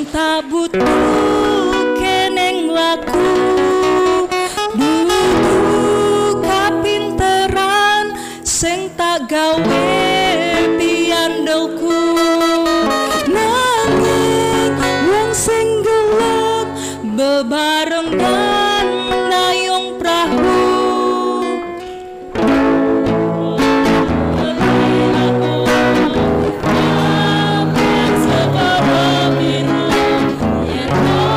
tak butuh keneng laku nuduh kapinteran sing tak gawe piandelku nanging wong sing gelem bebarengan nayung perahu Oh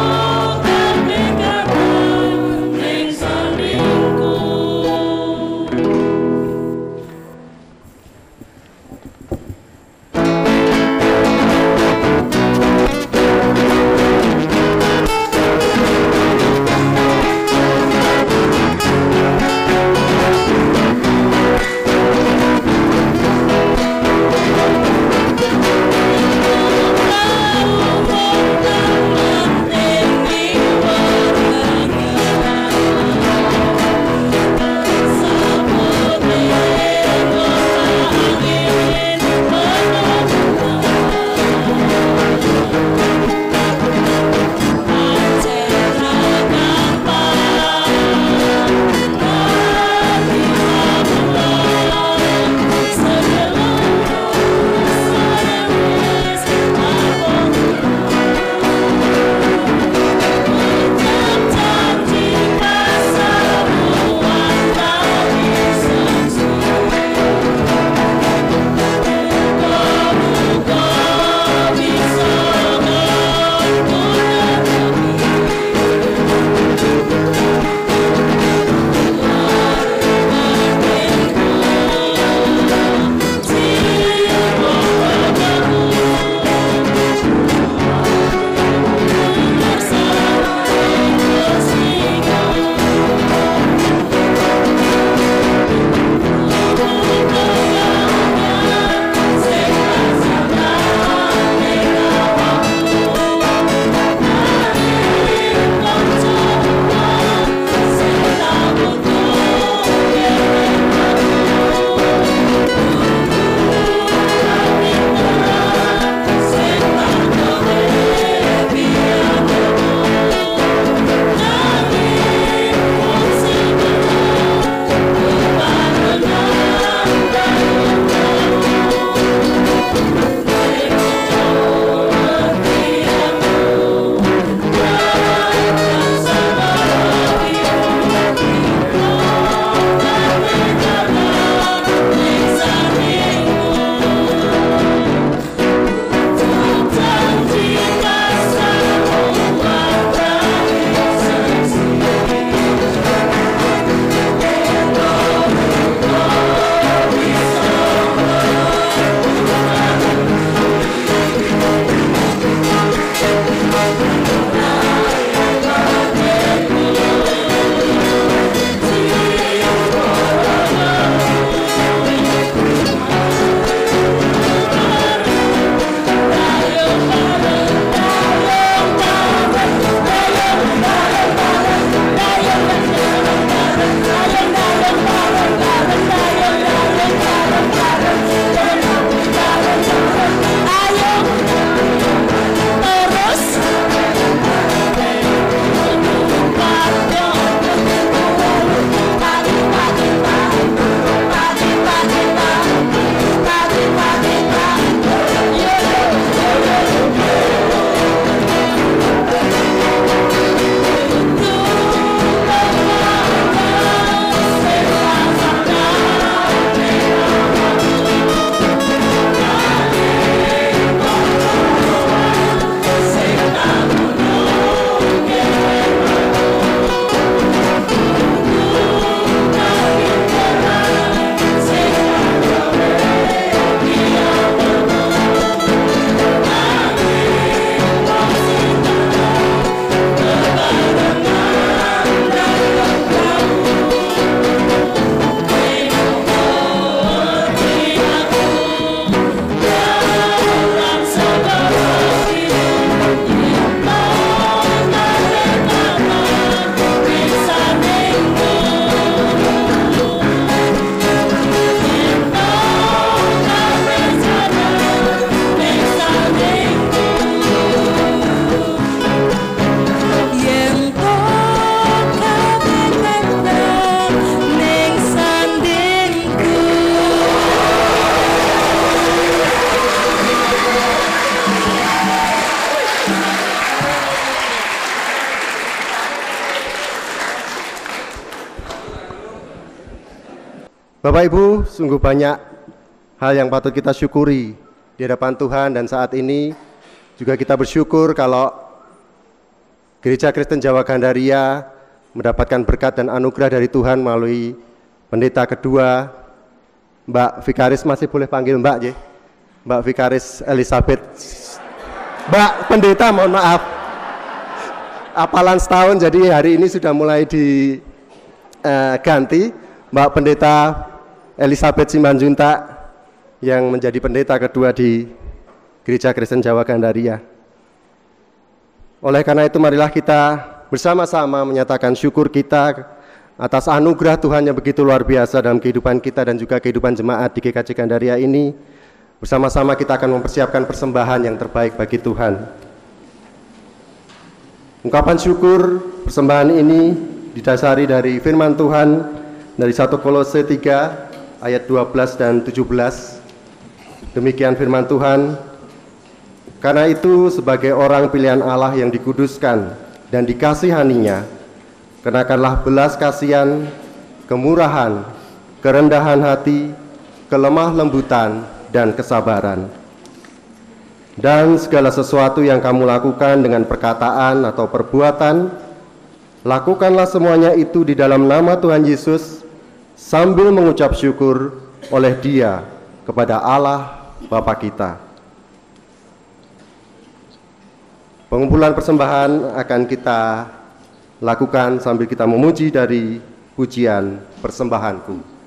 Bapak Ibu, sungguh banyak hal yang patut kita syukuri di hadapan Tuhan, dan saat ini juga kita bersyukur kalau Gereja Kristen Jawa Gandaria mendapatkan berkat dan anugerah dari Tuhan melalui pendeta kedua, Mbak Vikaris, masih boleh panggil Mbak ya? Mbak Vikaris Elizabeth, Mbak Pendeta, mohon maaf, apalan setahun, jadi hari ini sudah mulai diganti, Mbak Pendeta Elizabeth Simanjuntak yang menjadi pendeta kedua di Gereja Kristen Jawa Gandaria. Oleh karena itu, marilah kita bersama-sama menyatakan syukur kita atas anugerah Tuhan yang begitu luar biasa dalam kehidupan kita dan juga kehidupan jemaat di GKJ Gandaria ini. Bersama-sama kita akan mempersiapkan persembahan yang terbaik bagi Tuhan. Ungkapan syukur persembahan ini didasari dari firman Tuhan dari 1 Kolose 3 ayat 12 dan 17. Demikian firman Tuhan. Karena itu sebagai orang pilihan Allah yang dikuduskan dan dikasihaninya, kenakanlah belas kasihan, kemurahan, kerendahan hati, kelemah lembutan, dan kesabaran. Dan segala sesuatu yang kamu lakukan dengan perkataan atau perbuatan, lakukanlah semuanya itu di dalam nama Tuhan Yesus, sambil mengucap syukur oleh Dia kepada Allah Bapa kita. Pengumpulan persembahan akan kita lakukan sambil kita memuji dari pujian persembahanku. Oh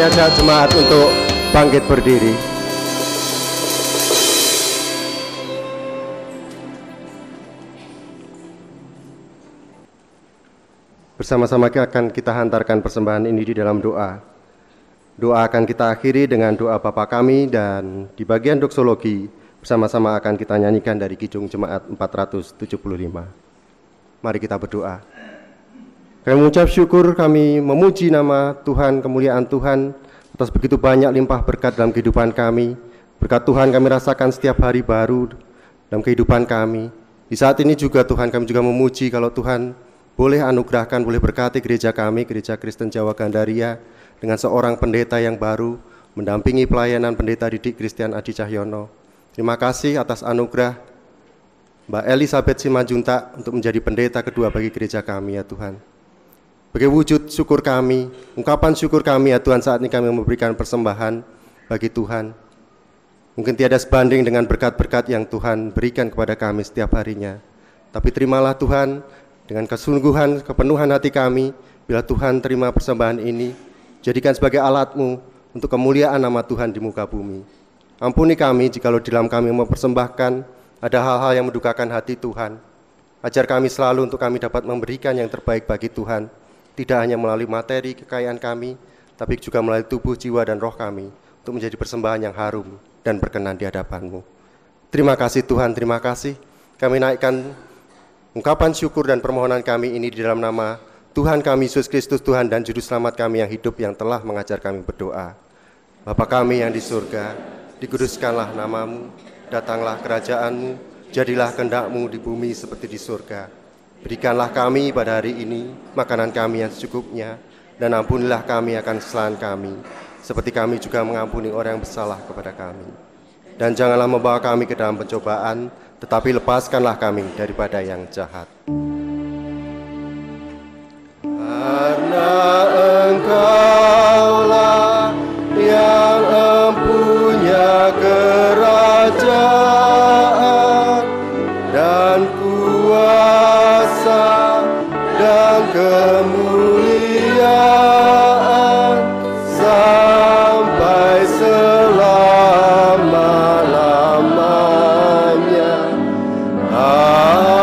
mengajak jemaat untuk bangkit berdiri. Bersama-sama akan kita hantarkan persembahan ini di dalam doa. Doa akan kita akhiri dengan doa Bapa kami, dan di bagian doksologi bersama-sama akan kita nyanyikan dari Kidung Jemaat 475. Mari kita berdoa. Kami mengucap syukur, kami memuji nama Tuhan, kemuliaan Tuhan atas begitu banyak limpah berkat dalam kehidupan kami. Berkat Tuhan kami rasakan setiap hari baru dalam kehidupan kami. Di saat ini juga Tuhan, kami juga memuji kalau Tuhan boleh anugerahkan, boleh berkati gereja kami, Gereja Kristen Jawa Gandaria, dengan seorang pendeta yang baru mendampingi pelayanan Pendeta Didik Christian Adi Cahyono. Terima kasih atas anugerah Mbak Elisabeth Simanjuntak untuk menjadi pendeta kedua bagi gereja kami ya Tuhan. Sebagai wujud syukur kami, ungkapan syukur kami ya Tuhan, saat ini kami memberikan persembahan bagi Tuhan. Mungkin tiada sebanding dengan berkat-berkat yang Tuhan berikan kepada kami setiap harinya. Tapi terimalah Tuhan dengan kesungguhan, kepenuhan hati kami, bila Tuhan terima persembahan ini, jadikan sebagai alat-Mu untuk kemuliaan nama Tuhan di muka bumi. Ampuni kami jikalau di dalam kami mempersembahkan ada hal-hal yang mendukakan hati Tuhan. Ajar kami selalu untuk kami dapat memberikan yang terbaik bagi Tuhan, tidak hanya melalui materi kekayaan kami, tapi juga melalui tubuh, jiwa, dan roh kami, untuk menjadi persembahan yang harum dan berkenan di hadapan-Mu. Terima kasih Tuhan, terima kasih. Kami naikkan ungkapan syukur dan permohonan kami ini di dalam nama Tuhan kami Yesus Kristus, Tuhan dan Juru Selamat kami yang hidup, yang telah mengajar kami berdoa. Bapa kami yang di surga, dikuduskanlah nama-Mu, datanglah kerajaan-Mu, jadilah kehendak-Mu di bumi seperti di surga. Berikanlah kami pada hari ini makanan kami yang secukupnya, dan ampunilah kami akan kesalahan kami, seperti kami juga mengampuni orang yang bersalah kepada kami. Dan janganlah membawa kami ke dalam pencobaan, tetapi lepaskanlah kami daripada yang jahat. Karena Engkaulah yang empunya kerajaan dan kuasa dan kemuliaan sampai selama-lamanya. Amin.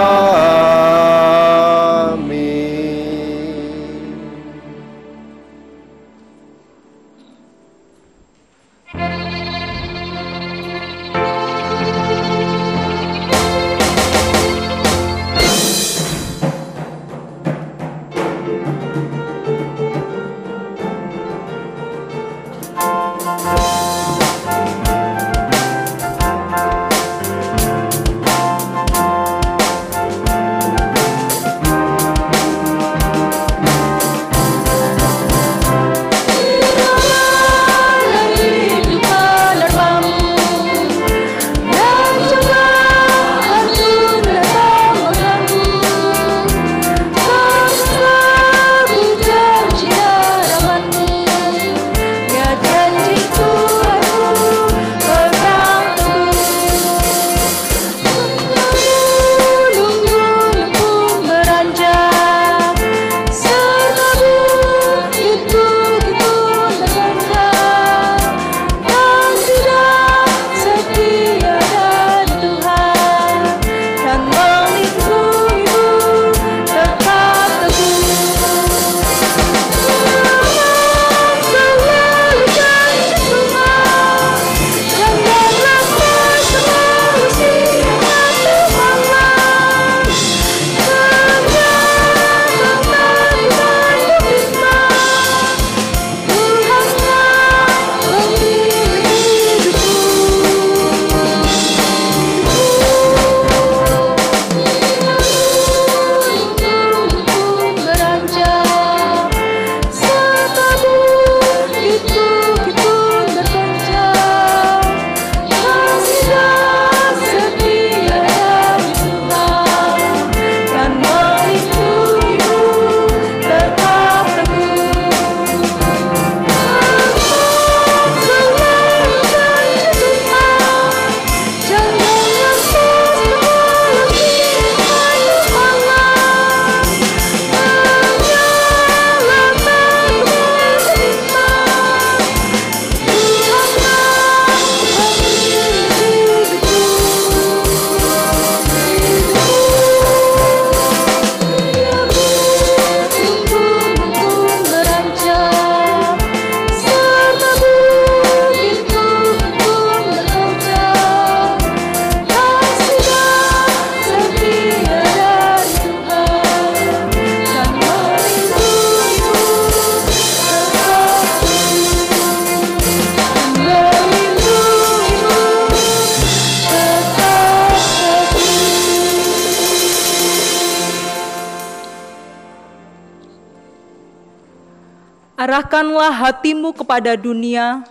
arahkanlah hatimu kepada dunia.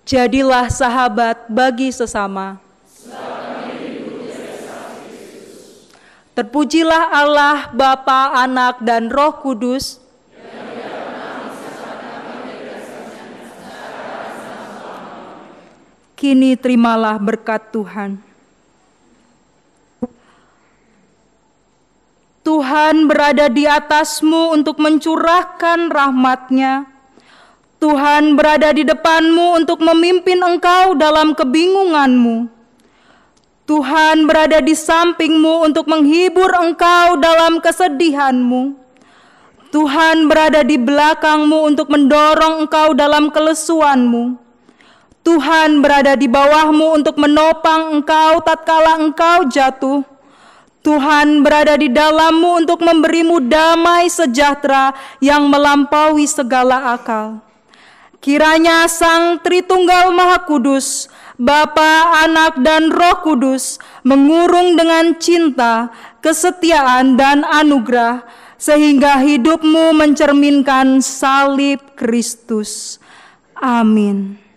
Jadilah sahabat bagi sesama. Terpujilah Allah, Bapa, Anak, dan Roh Kudus. Kini terimalah berkat Tuhan. Tuhan berada di atasmu untuk mencurahkan rahmat-Nya. Tuhan berada di depanmu untuk memimpin engkau dalam kebingunganmu. Tuhan berada di sampingmu untuk menghibur engkau dalam kesedihanmu. Tuhan berada di belakangmu untuk mendorong engkau dalam kelesuanmu. Tuhan berada di bawahmu untuk menopang engkau tatkala engkau jatuh. Tuhan berada di dalammu untuk memberimu damai sejahtera yang melampaui segala akal. Kiranya Sang Tritunggal Maha Kudus, Bapa, Anak, dan Roh Kudus mengurung dengan cinta, kesetiaan, dan anugerah, sehingga hidupmu mencerminkan salib Kristus. Amin.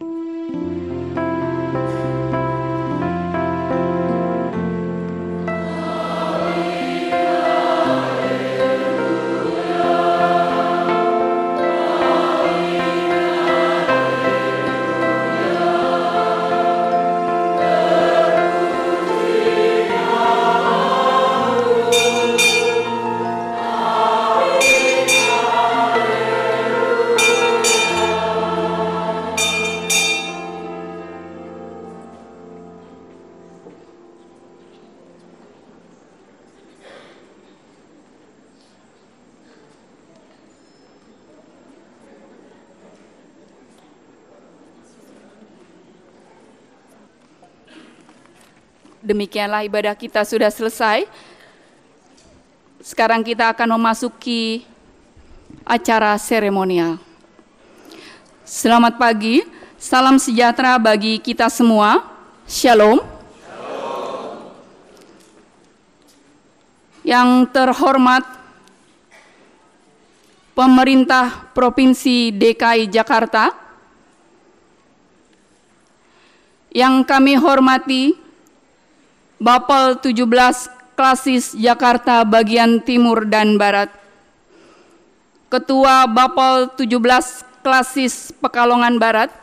Demikianlah ibadah kita sudah selesai. Sekarang kita akan memasuki acara seremonial. Selamat pagi, salam sejahtera bagi kita semua. Shalom. Yang terhormat Pemerintah Provinsi DKI Jakarta, yang kami hormati Bapel 17 Klasis Jakarta bagian Timur dan Barat, Ketua Bapel 17 Klasis Pekalongan Barat,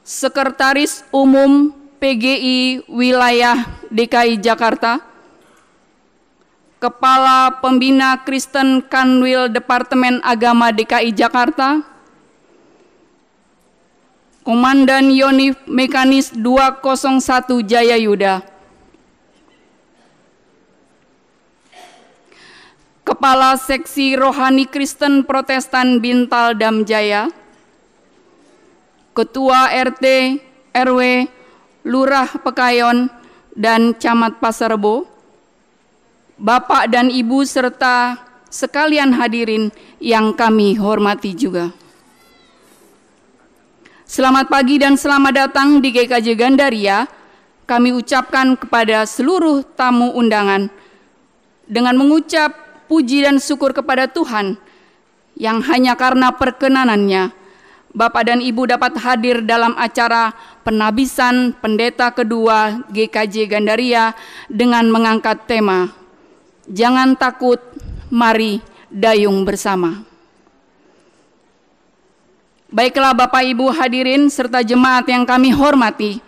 Sekretaris Umum PGI Wilayah DKI Jakarta, Kepala Pembina Kristen Kanwil Departemen Agama DKI Jakarta, Komandan Yonif Mekanis 201 Jayayuda, Kepala Seksi Rohani Kristen Protestan Bintal Damjaya, Ketua RT RW Lurah Pekayon dan Camat Pasarebo, Bapak dan Ibu serta sekalian hadirin yang kami hormati juga. Selamat pagi dan selamat datang di GKJ Gandaria. Kami ucapkan kepada seluruh tamu undangan dengan mengucap puji dan syukur kepada Tuhan yang hanya karena perkenanannya Bapak dan Ibu dapat hadir dalam acara penabisan pendeta kedua GKJ Gandaria dengan mengangkat tema Jangan Takut, Mari Dayung Bersama. Baiklah Bapak Ibu hadirin serta jemaat yang kami hormati,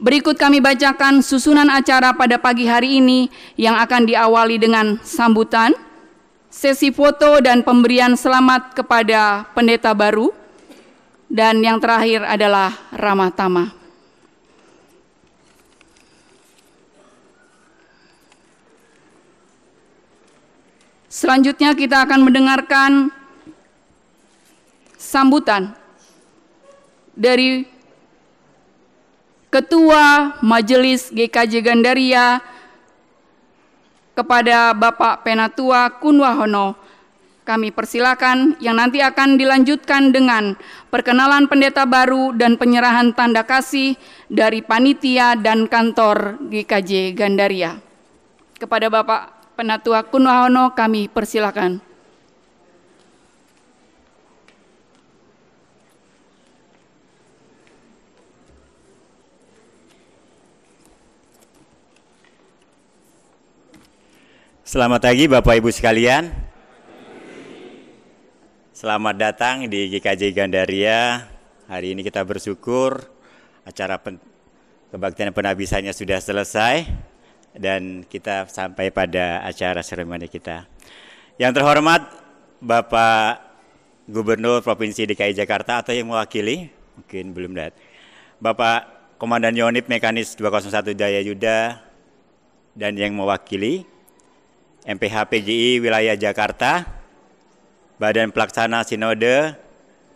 berikut kami bacakan susunan acara pada pagi hari ini yang akan diawali dengan sambutan, sesi foto dan pemberian selamat kepada pendeta baru, dan yang terakhir adalah ramah tamah. Selanjutnya kita akan mendengarkan sambutan dari Ketua Majelis GKJ Gandaria kepada Bapak Penatua Kunwahono. Kami persilakan yang nanti akan dilanjutkan dengan perkenalan pendeta baru dan penyerahan tanda kasih dari panitia dan kantor GKJ Gandaria. Kepada Bapak Penatua Kunwahono kami persilakan. Selamat pagi Bapak Ibu sekalian. Selamat datang di GKJ Gandaria. Hari ini kita bersyukur acara kebaktian penabisannya sudah selesai dan kita sampai pada acara seremoni kita. Yang terhormat Bapak Gubernur Provinsi DKI Jakarta atau yang mewakili, mungkin belum datang. Bapak Komandan Yonif Mekanis 201 Jaya Yuda dan yang mewakili MPH PGI Wilayah Jakarta, Badan Pelaksana Sinode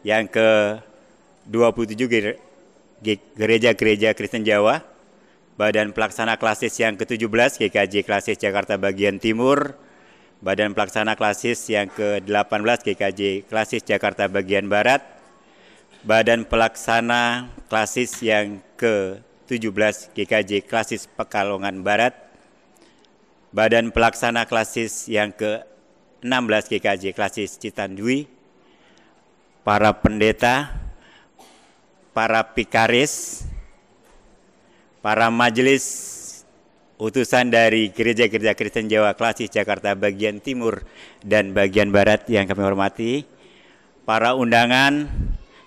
yang ke-27 Gereja-Gereja Kristen Jawa, Badan Pelaksana Klasis yang ke-17 GKJ Klasis Jakarta Bagian Timur, Badan Pelaksana Klasis yang ke-18 GKJ Klasis Jakarta Bagian Barat, Badan Pelaksana Klasis yang ke-17 GKJ Klasis Pekalongan Barat, Badan Pelaksana Klasis yang ke-16 GKJ Klasis Citandui, para pendeta, para pikaris, para majelis utusan dari Gereja-Gereja Kristen Jawa Klasis Jakarta Bagian Timur dan Bagian Barat yang kami hormati, para undangan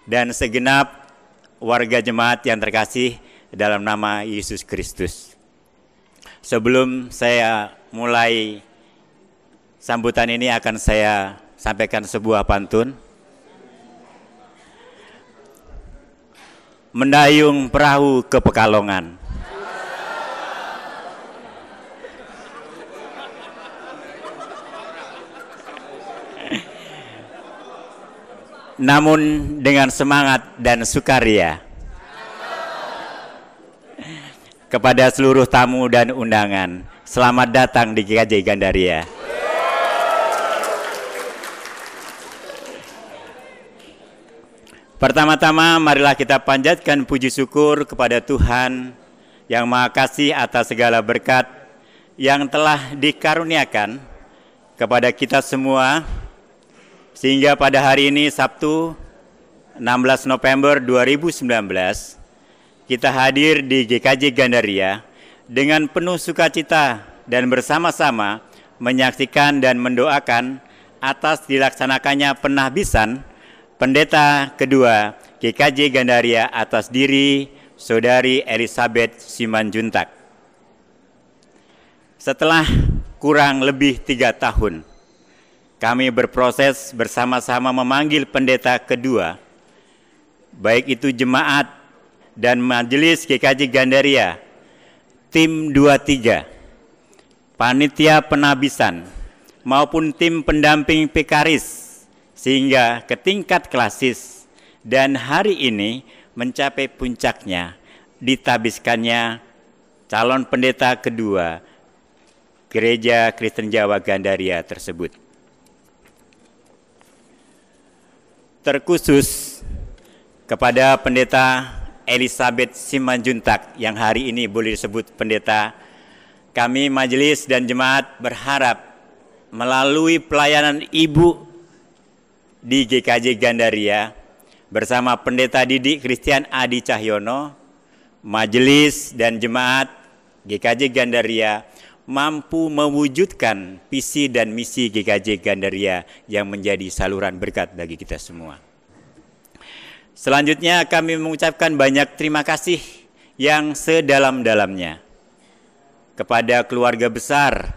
dan segenap warga jemaat yang terkasih dalam nama Yesus Kristus. Sebelum saya mulai sambutan ini akan saya sampaikan sebuah pantun. Mendayung perahu ke Pekalongan. Namun dengan semangat dan sukaria. Kepada seluruh tamu dan undangan, selamat datang di GKJ Gandaria. Pertama-tama marilah kita panjatkan puji syukur kepada Tuhan yang Maha Kasih atas segala berkat yang telah dikaruniakan kepada kita semua, sehingga pada hari ini Sabtu 16 November 2019 kita hadir di GKJ Gandaria dengan penuh sukacita dan bersama-sama menyaksikan dan mendoakan atas dilaksanakannya penahbisan pendeta kedua GKJ Gandaria atas diri Saudari Elizabeth Simanjuntak. Setelah kurang lebih 3 tahun, kami berproses bersama-sama memanggil pendeta kedua, baik itu jemaat dan majelis GKJ Gandaria, tim 23, panitia penabisan, maupun tim pendamping pekaris, sehingga ke tingkat klasis, dan hari ini mencapai puncaknya, ditabiskannya calon pendeta kedua Gereja Kristen Jawa Gandaria tersebut. Terkhusus kepada pendeta Elizabeth Simanjuntak yang hari ini boleh disebut pendeta, kami majelis dan jemaat berharap melalui pelayanan ibu di GKJ Gandaria bersama pendeta didik Christian Adi Cahyono, majelis dan jemaat GKJ Gandaria mampu mewujudkan visi dan misi GKJ Gandaria yang menjadi saluran berkat bagi kita semua. Selanjutnya kami mengucapkan banyak terima kasih yang sedalam-dalamnya kepada keluarga besar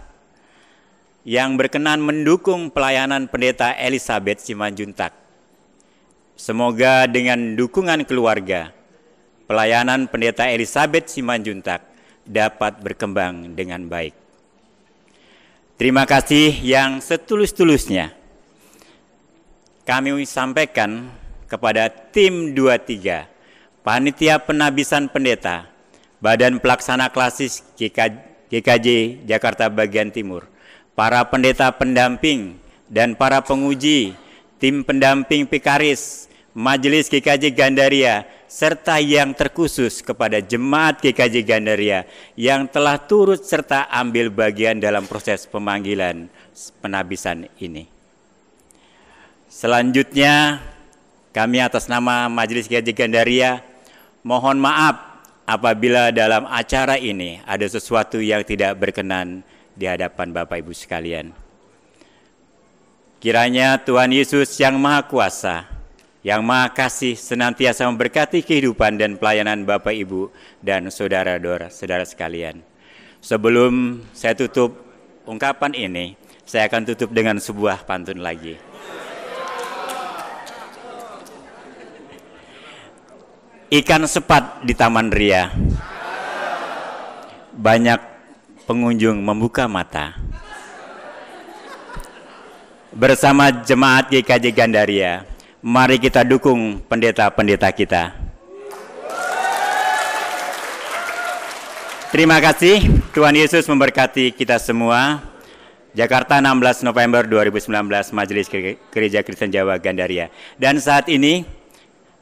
yang berkenan mendukung pelayanan pendeta Elizabeth Simanjuntak. Semoga dengan dukungan keluarga, pelayanan pendeta Elizabeth Simanjuntak dapat berkembang dengan baik. Terima kasih yang setulus-tulusnya kami sampaikan kepada tim 23, panitia penabisan pendeta, Badan Pelaksana Klasis GKJ Jakarta Bagian Timur, para pendeta pendamping dan para penguji, tim pendamping pekaris, majelis GKJ Gandaria, serta yang terkhusus kepada jemaat GKJ Gandaria yang telah turut serta ambil bagian dalam proses pemanggilan penabisan ini. Selanjutnya, kami atas nama Majelis GKJ Gandaria mohon maaf apabila dalam acara ini ada sesuatu yang tidak berkenan di hadapan Bapak Ibu sekalian. Kiranya Tuhan Yesus yang Maha Kuasa, yang Maha Kasih senantiasa memberkati kehidupan dan pelayanan Bapak Ibu dan saudara-saudara sekalian. Sebelum saya tutup ungkapan ini, saya akan tutup dengan sebuah pantun lagi. Ikan sepat di Taman Ria, banyak pengunjung membuka mata. Bersama jemaat GKJ Gandaria, mari kita dukung pendeta-pendeta kita. Terima kasih, Tuhan Yesus memberkati kita semua. Jakarta 16 November 2019, Majelis Gereja Kristen Jawa Gandaria. Dan saat ini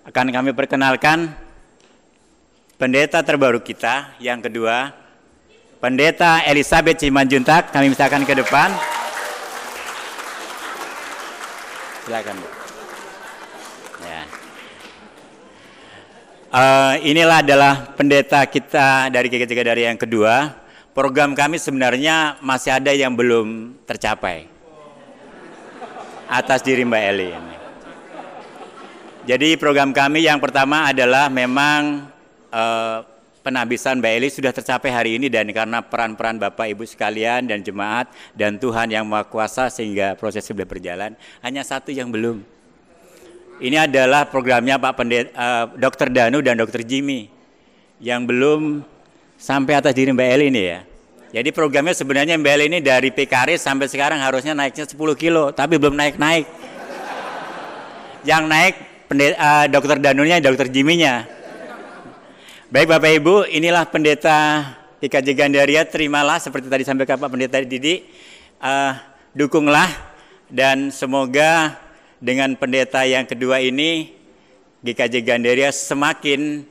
akan kami perkenalkan pendeta terbaru kita yang kedua, Pendeta Elizabeth Simanjuntak. Kami misalkan ke depan. Silakan, Bu. Ya. Inilah adalah pendeta kita dari GKJ Gandaria yang kedua. Program kami sebenarnya masih ada yang belum tercapai atas diri Mbak Eli ini. Jadi program kami yang pertama adalah memang penabisan Mbak Eli sudah tercapai hari ini, dan karena peran-peran Bapak Ibu sekalian dan jemaat dan Tuhan yang Maha Kuasa sehingga proses sudah berjalan. Hanya satu yang belum. Ini adalah programnya Pak Dr. Danu dan Dr. Jimmy yang belum sampai atas diri Mbak Eli ini ya. Jadi programnya sebenarnya Mbak Eli ini dari PKR sampai sekarang harusnya naiknya 10 kilo, tapi belum naik-naik. Yang naik Dr. Danunya, Dr. Jimmy-nya. Baik Bapak Ibu, inilah pendeta GKJ Gandaria, terimalah seperti tadi sampaikan Pak Pendeta Didi, dukunglah, dan semoga dengan pendeta yang kedua ini GKJ Gandaria semakin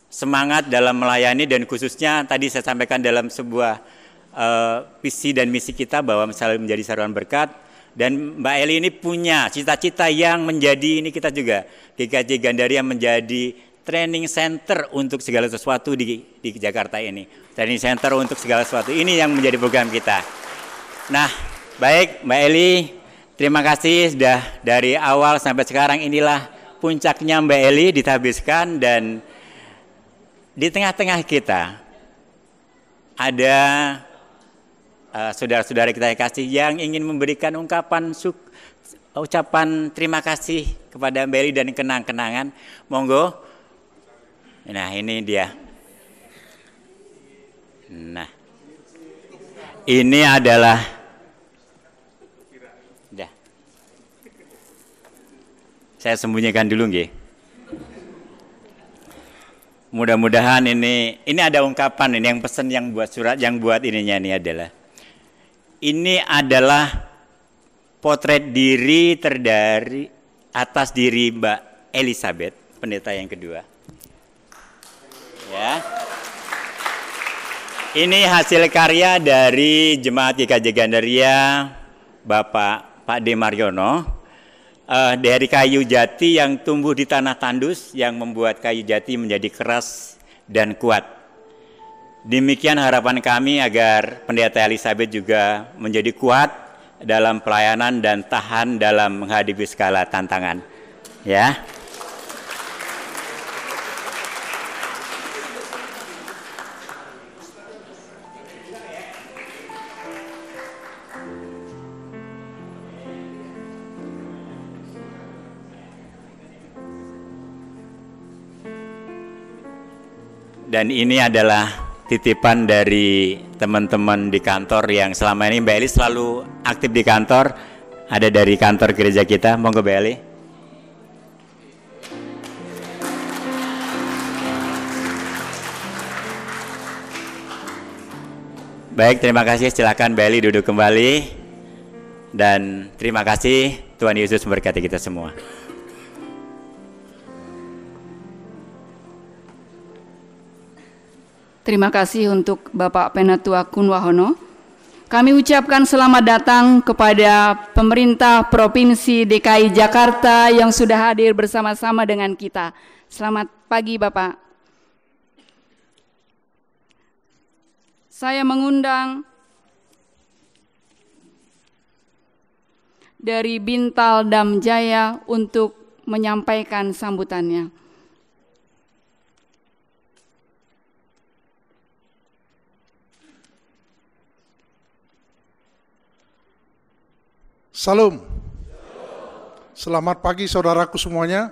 semangat dalam melayani, dan khususnya tadi saya sampaikan dalam sebuah visi dan misi kita bahwa misalnya menjadi saluran berkat, dan Mbak Eli ini punya cita-cita yang menjadi, ini kita juga GKJ Gandaria menjadi training center untuk segala sesuatu di Jakarta ini. Training center untuk segala sesuatu. Ini yang menjadi program kita. Nah, baik Mbak Eli, terima kasih sudah dari awal sampai sekarang. Inilah puncaknya Mbak Eli ditabiskan, dan di tengah-tengah kita ada saudara-saudara kita yang kasih yang ingin memberikan ucapan terima kasih kepada Mbak Eli dan kenang-kenangan. Monggo. Nah, ini dia. Nah, ini adalah saya sembunyikan dulu nggih. Mudah-mudahan ini ada ungkapan ini yang pesan, yang buat surat, yang buat ininya ini adalah potret diri terdari atas diri Mbak Elizabeth, pendeta yang kedua. Ya. Ini hasil karya dari Jemaat GKJ Gandaria, Pak D. Mariono, dari kayu jati yang tumbuh di tanah tandus yang membuat kayu jati menjadi keras dan kuat. Demikian harapan kami agar Pendeta Elizabeth juga menjadi kuat dalam pelayanan dan tahan dalam menghadapi segala tantangan. Ya. Dan ini adalah titipan dari teman-teman di kantor yang selama ini Mbak Eli selalu aktif di kantor. Ada dari kantor gereja kita, monggo Mbak Eli. Baik, terima kasih. Silakan Mbak Eli duduk kembali. Dan terima kasih, Tuhan Yesus memberkati kita semua. Terima kasih untuk Bapak Penatua Kunwahono. Kami ucapkan selamat datang kepada pemerintah Provinsi DKI Jakarta yang sudah hadir bersama-sama dengan kita. Selamat pagi Bapak. Saya mengundang dari Bintal Damjaya untuk menyampaikan sambutannya. Salam. Selamat pagi saudaraku semuanya.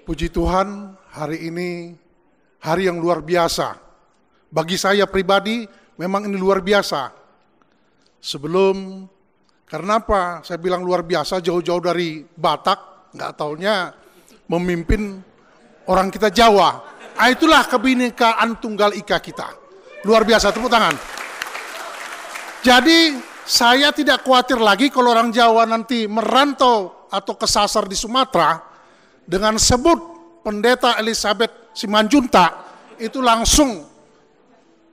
Puji Tuhan, hari ini hari yang luar biasa. Bagi saya pribadi memang ini luar biasa. Karena apa? Saya bilang luar biasa, jauh-jauh dari Batak, nggak taunya memimpin orang kita Jawa. Itulah kebinekaan tunggal ika kita. Luar biasa, tepuk tangan. Jadi saya tidak khawatir lagi kalau orang Jawa nanti merantau atau kesasar di Sumatera dengan sebut Pendeta Elizabeth Simanjuntak, itu langsung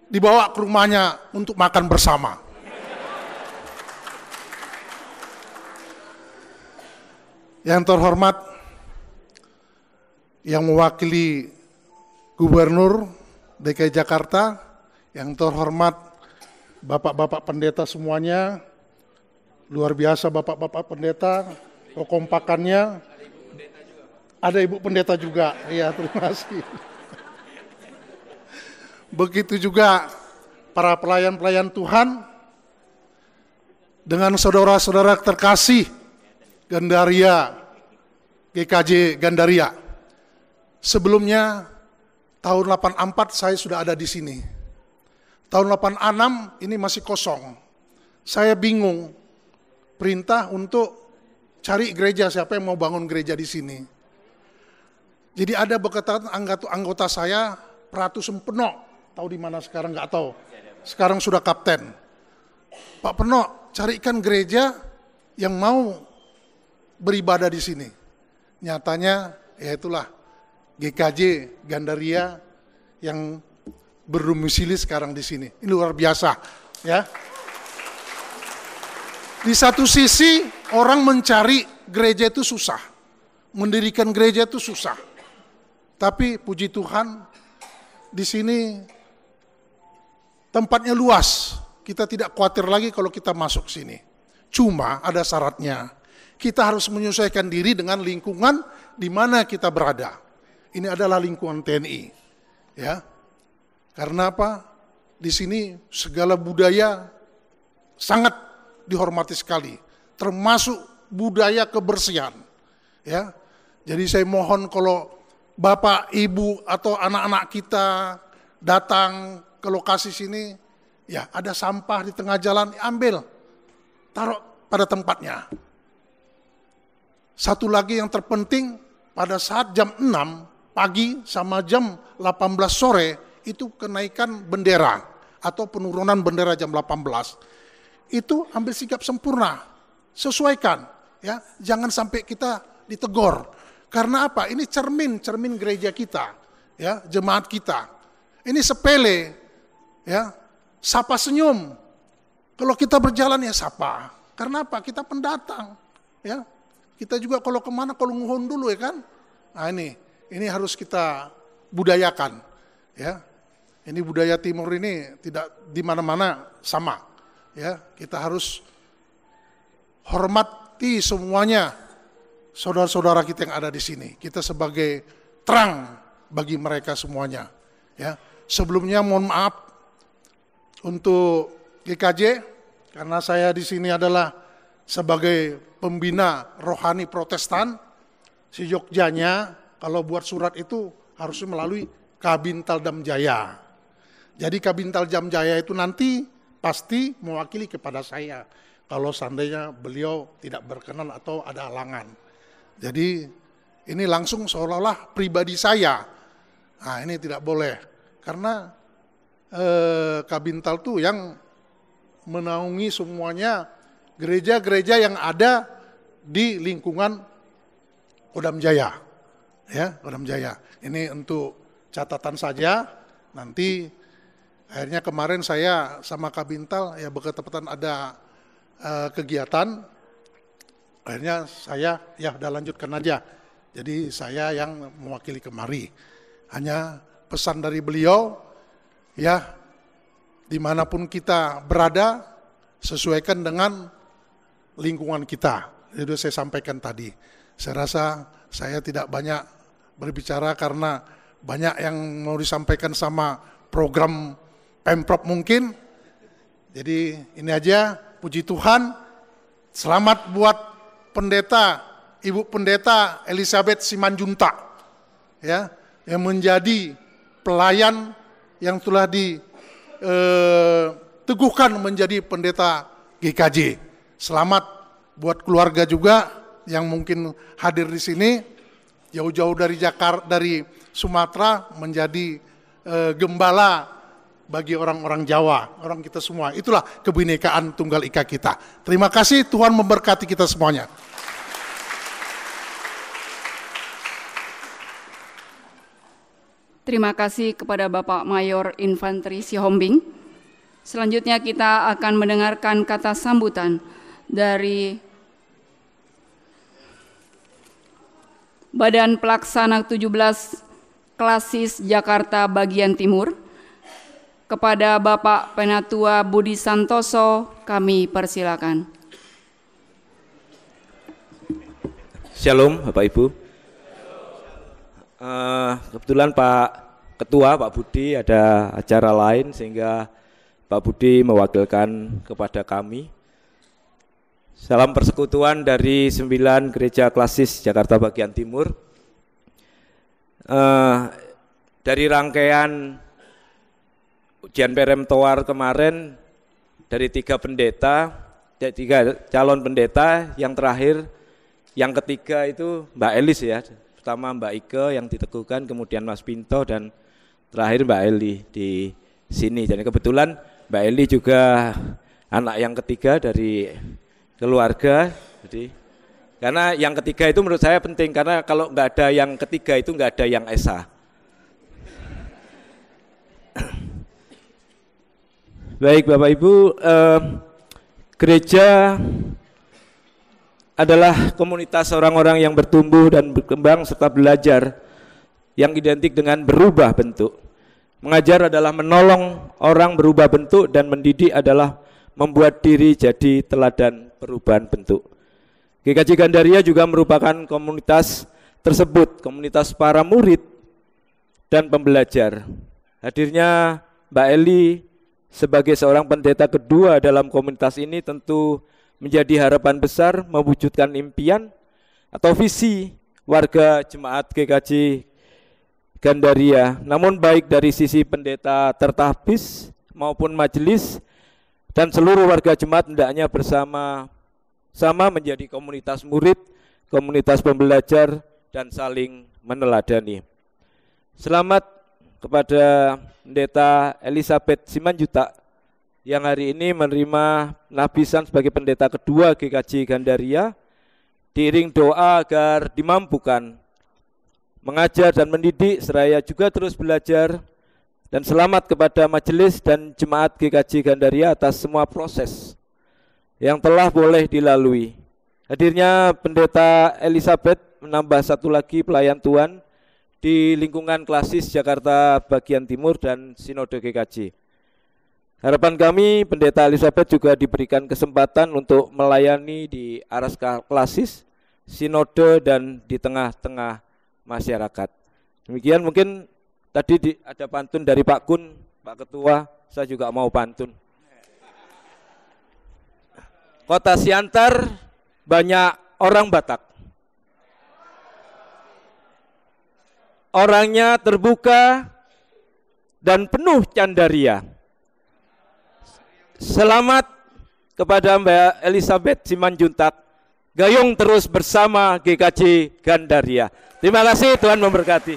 dibawa ke rumahnya untuk makan bersama. Yang terhormat, yang mewakili Gubernur DKI Jakarta, yang terhormat Bapak-bapak pendeta semuanya, luar biasa Bapak-bapak pendeta, kekompakannya. Ada Ibu pendeta juga, iya terima kasih. Begitu juga para pelayan-pelayan Tuhan, dengan saudara-saudara terkasih Gandaria, GKJ Gandaria. Sebelumnya tahun 84 saya sudah ada di sini. Tahun 86 ini masih kosong. Saya bingung, perintah untuk cari gereja, siapa yang mau bangun gereja di sini. Jadi ada berkata anggota saya, Pratu Sempeno, tahu di mana sekarang nggak tahu. Sekarang sudah kapten. Pak Peno, carikan gereja yang mau beribadah di sini. Nyatanya ya itulah GKJ Gandaria yang berdomisili sekarang di sini. Ini luar biasa, ya. Di satu sisi orang mencari gereja itu susah, mendirikan gereja itu susah. Tapi puji Tuhan, di sini tempatnya luas. Kita tidak khawatir lagi kalau kita masuk sini. Cuma ada syaratnya. Kita harus menyesuaikan diri dengan lingkungan di mana kita berada. Ini adalah lingkungan TNI, ya. Karena apa? Di sini segala budaya sangat dihormati sekali, termasuk budaya kebersihan. Ya, jadi saya mohon kalau Bapak, Ibu atau anak-anak kita datang ke lokasi sini, ya ada sampah di tengah jalan, ambil, taruh pada tempatnya. Satu lagi yang terpenting, pada saat jam 6 pagi sama jam 18 sore, itu kenaikan bendera atau penurunan bendera jam 18. Itu ambil sikap sempurna, sesuaikan, ya. Jangan sampai kita ditegur. Karena apa? Ini cermin gereja kita, ya, jemaat kita. Ini sepele, ya. Sapa senyum. Kalau kita berjalan ya sapa. Karena apa? Kita pendatang, ya. Kita juga kalau kemana kalau nguhon dulu ya kan. Nah ini harus kita budayakan, ya. Ini budaya Timur ini tidak di mana-mana sama, ya. Kita harus hormati semuanya, saudara-saudara kita yang ada di sini. Kita sebagai terang bagi mereka semuanya, ya. Sebelumnya mohon maaf untuk GKJ karena saya di sini adalah sebagai pembina rohani Protestan. Si Jogjanya kalau buat surat itu harusnya melalui Kabintal Damjaya. Jadi Kabintal Damjaya itu nanti pasti mewakili kepada saya kalau seandainya beliau tidak berkenan atau ada halangan. Jadi ini langsung seolah-olah pribadi saya. Nah ini tidak boleh karena Kabintal tuh yang menaungi semuanya gereja-gereja yang ada di lingkungan Kodam Jaya. Ya, Kodam Jaya. Ini untuk catatan saja. Nanti akhirnya kemarin saya sama Kabintal ya berketepatan ada kegiatan, akhirnya saya ya udah lanjutkan aja. Jadi saya yang mewakili kemari. Hanya pesan dari beliau, ya dimanapun kita berada, sesuaikan dengan lingkungan kita. Itu saya sampaikan tadi. Saya rasa saya tidak banyak berbicara karena banyak yang mau disampaikan sama program Pemprov mungkin. Jadi ini aja, puji Tuhan. Selamat buat pendeta, Ibu Pendeta Elizabeth Simanjuntak, ya, yang menjadi pelayan yang telah diteguhkan menjadi pendeta GKJ. Selamat buat keluarga juga yang mungkin hadir di sini, jauh-jauh dari Jakarta, dari Sumatera menjadi gembala bagi orang-orang Jawa, orang kita semua. Itulah kebinekaan Tunggal Ika kita. Terima kasih, Tuhan memberkati kita semuanya. Terima kasih kepada Bapak Mayor Infanteri Sihombing. Selanjutnya kita akan mendengarkan kata sambutan dari Badan Pelaksana 17 Klasis Jakarta Bagian Timur. Kepada Bapak Penatua Budi Santoso, kami persilakan. Shalom Bapak Ibu. Kebetulan Pak Ketua, Pak Budi ada acara lain sehingga Pak Budi mewakilkan kepada kami. Salam persekutuan dari 9 Gereja Klasis Jakarta Bagian Timur. Dari rangkaian ujian peremtoar kemarin dari 3 pendeta, 3 calon pendeta, yang terakhir, yang ketiga itu Mbak Elis ya. Pertama Mbak Ike yang diteguhkan, kemudian Mas Pinto, dan terakhir Mbak Eli di sini. Jadi kebetulan Mbak Eli juga anak yang ketiga dari keluarga. Jadi karena yang ketiga itu menurut saya penting, karena kalau nggak ada yang ketiga itu nggak ada yang esa. Baik Bapak Ibu, gereja adalah komunitas orang-orang yang bertumbuh dan berkembang serta belajar yang identik dengan berubah bentuk. Mengajar adalah menolong orang berubah bentuk, dan mendidik adalah membuat diri jadi teladan perubahan bentuk. GKJ Gandaria juga merupakan komunitas tersebut, komunitas para murid dan pembelajar. Hadirnya Mbak Eli sebagai seorang pendeta kedua dalam komunitas ini tentu menjadi harapan besar mewujudkan impian atau visi warga jemaat GKJ Gandaria. Namun baik dari sisi pendeta tertahbiz maupun majelis dan seluruh warga jemaat hendaknya bersama-sama menjadi komunitas murid, komunitas pembelajar, dan saling meneladani. Selamat kepada Pendeta Elizabeth Simanjuntak yang hari ini menerima penabisan sebagai pendeta kedua GKJ Gandaria, diiring doa agar dimampukan mengajar dan mendidik seraya juga terus belajar, dan selamat kepada majelis dan jemaat GKJ Gandaria atas semua proses yang telah boleh dilalui. Hadirnya Pendeta Elizabeth menambah satu lagi pelayan Tuhan di lingkungan Klasis Jakarta Bagian Timur dan Sinode GKJ. Harapan kami Pendeta Elizabeth juga diberikan kesempatan untuk melayani di aras Klasis, Sinode, dan di tengah-tengah masyarakat. Demikian, mungkin tadi ada pantun dari Pak Kun, Pak Ketua, saya juga mau pantun. Kota Siantar banyak orang Batak. Orangnya terbuka dan penuh candaria. Selamat kepada Mbak Elizabeth Simanjuntak. Gayung terus bersama GKJ Gandaria. Terima kasih, Tuhan memberkati.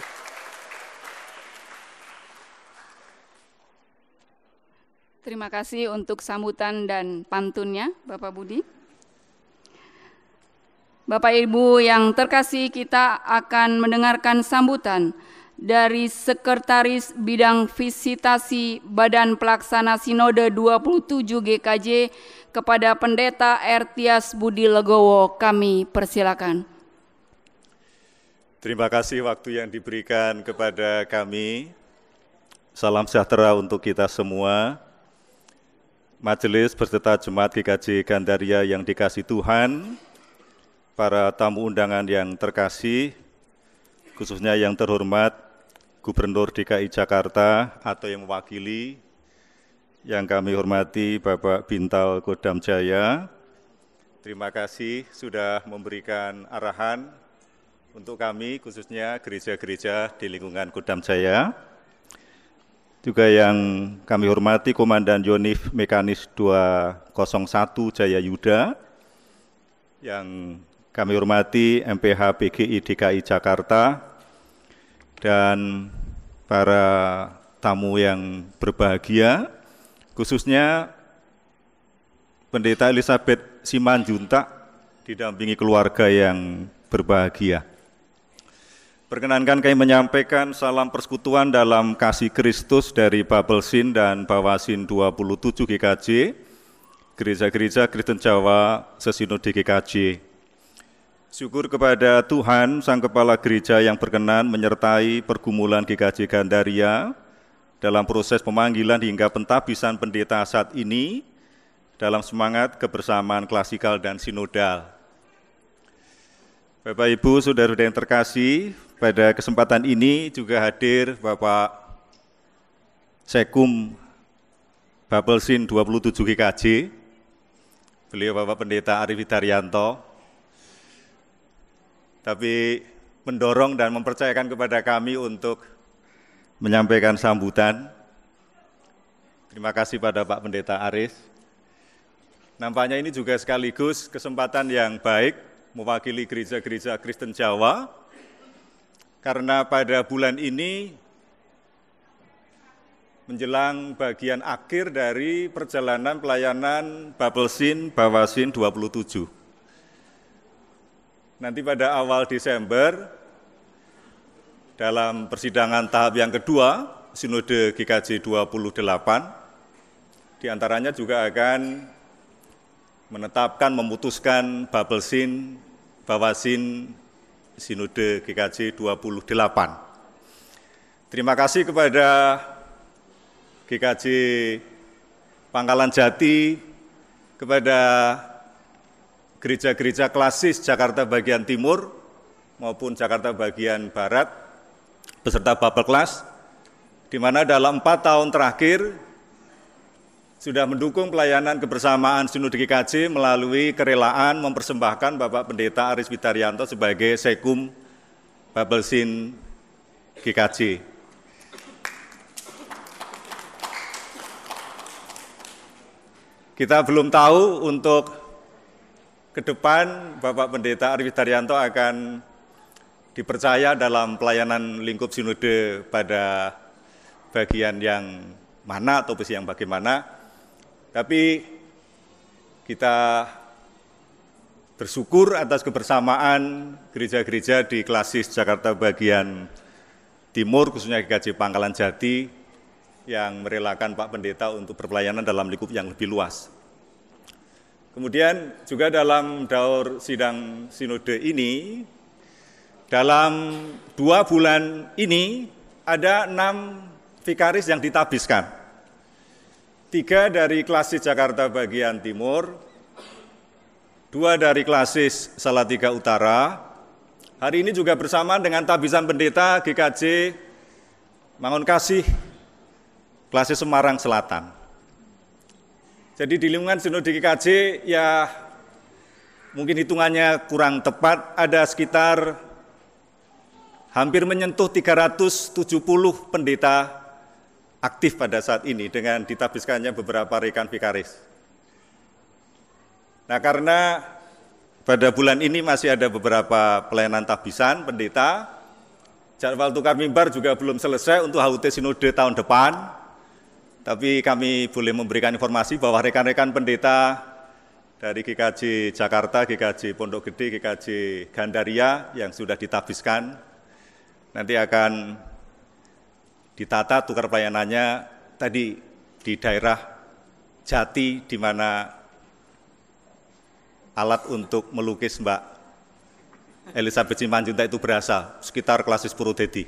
Terima kasih untuk sambutan dan pantunnya, Bapak Budi. Bapak Ibu yang terkasih, kita akan mendengarkan sambutan dari Sekretaris Bidang Visitasi Badan Pelaksana Sinode 27 GKJ kepada Pendeta Ertias Budi Legowo. Kami persilakan. Terima kasih waktu yang diberikan kepada kami. Salam sejahtera untuk kita semua. Majelis beserta Jemaat GKJ Gandaria yang dikasihi Tuhan, para tamu undangan yang terkasih, khususnya yang terhormat Gubernur DKI Jakarta atau yang mewakili, yang kami hormati Bapak Bintal Kodam Jaya. Terima kasih sudah memberikan arahan untuk kami, khususnya gereja-gereja di lingkungan Kodam Jaya. Juga yang kami hormati Komandan Yonif Mekanis 201 Jaya Yuda, yang kami hormati MPH PGI DKI Jakarta, dan para tamu yang berbahagia, khususnya Pendeta Elizabeth Simanjuntak didampingi keluarga yang berbahagia. Perkenankan kami menyampaikan salam persekutuan dalam kasih Kristus dari Babelsin dan Bawasin 27 GKJ, Gereja-Gereja Kristen Jawa Sesinode GKJ. Syukur kepada Tuhan, Sang Kepala Gereja yang berkenan menyertai pergumulan GKJ Gandaria dalam proses pemanggilan hingga pentabisan pendeta saat ini dalam semangat kebersamaan klasikal dan sinodal. Bapak, Ibu, Saudara-saudara yang terkasih, pada kesempatan ini juga hadir Bapak Sekum Babelsin 27 GKJ, beliau Bapak Pendeta Arif Widaryanto, tapi mendorong dan mempercayakan kepada kami untuk menyampaikan sambutan. Terima kasih pada Pak Pendeta Arif. Nampaknya ini juga sekaligus kesempatan yang baik mewakili gereja-gereja Kristen Jawa, karena pada bulan ini menjelang bagian akhir dari perjalanan pelayanan Babelsin Bawasin 27. Nanti pada awal Desember, dalam persidangan tahap yang kedua, Sinode GKJ 28, diantaranya juga akan menetapkan, memutuskan Babelsin, Bawasin, Sinode GKJ 28. Terima kasih kepada GKJ Pangkalan Jati, kepada gereja-gereja klasis Jakarta bagian timur maupun Jakarta bagian barat, beserta Babelklas, di mana dalam 4 tahun terakhir sudah mendukung pelayanan kebersamaan Sinode GKJ melalui kerelaan mempersembahkan Bapak Pendeta Aris Widaryanto sebagai Sekum Babelsin GKJ. Kita belum tahu untuk ke depan Bapak Pendeta Arif Widaryanto akan dipercaya dalam pelayanan lingkup sinode pada bagian yang mana atau posisi yang bagaimana. Tapi kita bersyukur atas kebersamaan gereja-gereja di klasis Jakarta bagian timur, khususnya GKJ Pangkalan Jati, yang merelakan Pak Pendeta untuk berpelayanan dalam lingkup yang lebih luas. Kemudian juga dalam daur sidang sinode ini, dalam 2 bulan ini ada 6 vikaris yang ditabiskan. 3 dari klasis Jakarta bagian timur, 2 dari klasis Salatiga Utara. Hari ini juga bersamaan dengan tabisan pendeta GKJ Mangun Kasih, klasis Semarang Selatan. Jadi di lingkungan Sinode GKJ ya mungkin hitungannya kurang tepat, ada sekitar hampir menyentuh 370 pendeta aktif pada saat ini dengan ditabiskannya beberapa rekan vikaris. Nah, karena pada bulan ini masih ada beberapa pelayanan tabisan pendeta, jadwal tukar mimbar juga belum selesai untuk HUT Sinode tahun depan. Tapi kami boleh memberikan informasi bahwa rekan-rekan pendeta dari GKJ Jakarta, GKJ Pondok Gede, GKJ Gandaria yang sudah ditabiskan nanti akan ditata tukar pelayanannya tadi di daerah Jati, di mana alat untuk melukis Mbak Elizabeth Simanjuntak itu berasal, sekitar Klasis Purwodadi.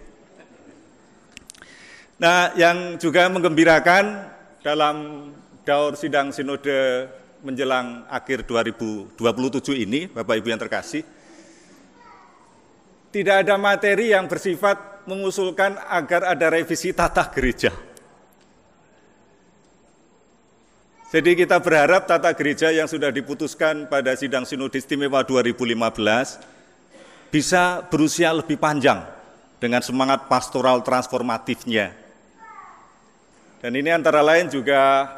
Nah, yang juga menggembirakan dalam daur sidang sinode menjelang akhir 2027 ini, Bapak Ibu yang terkasih, tidak ada materi yang bersifat mengusulkan agar ada revisi tata gereja. Jadi kita berharap tata gereja yang sudah diputuskan pada sidang sinode istimewa 2015 bisa berusia lebih panjang dengan semangat pastoral transformatifnya. Dan ini antara lain juga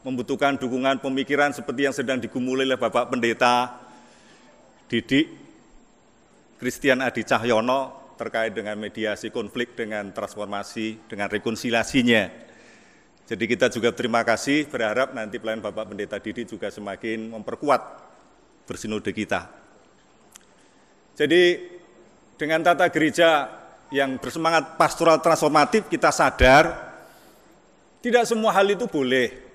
membutuhkan dukungan pemikiran seperti yang sedang digumuli oleh Bapak Pendeta Didik Christian Adi Cahyono terkait dengan mediasi konflik, dengan transformasi, dengan rekonsiliasinya. Jadi kita juga terima kasih, berharap nanti pelayan Bapak Pendeta Didik juga semakin memperkuat bersinode kita. Jadi dengan tata gereja yang bersemangat pastoral transformatif, kita sadar tidak semua hal itu boleh.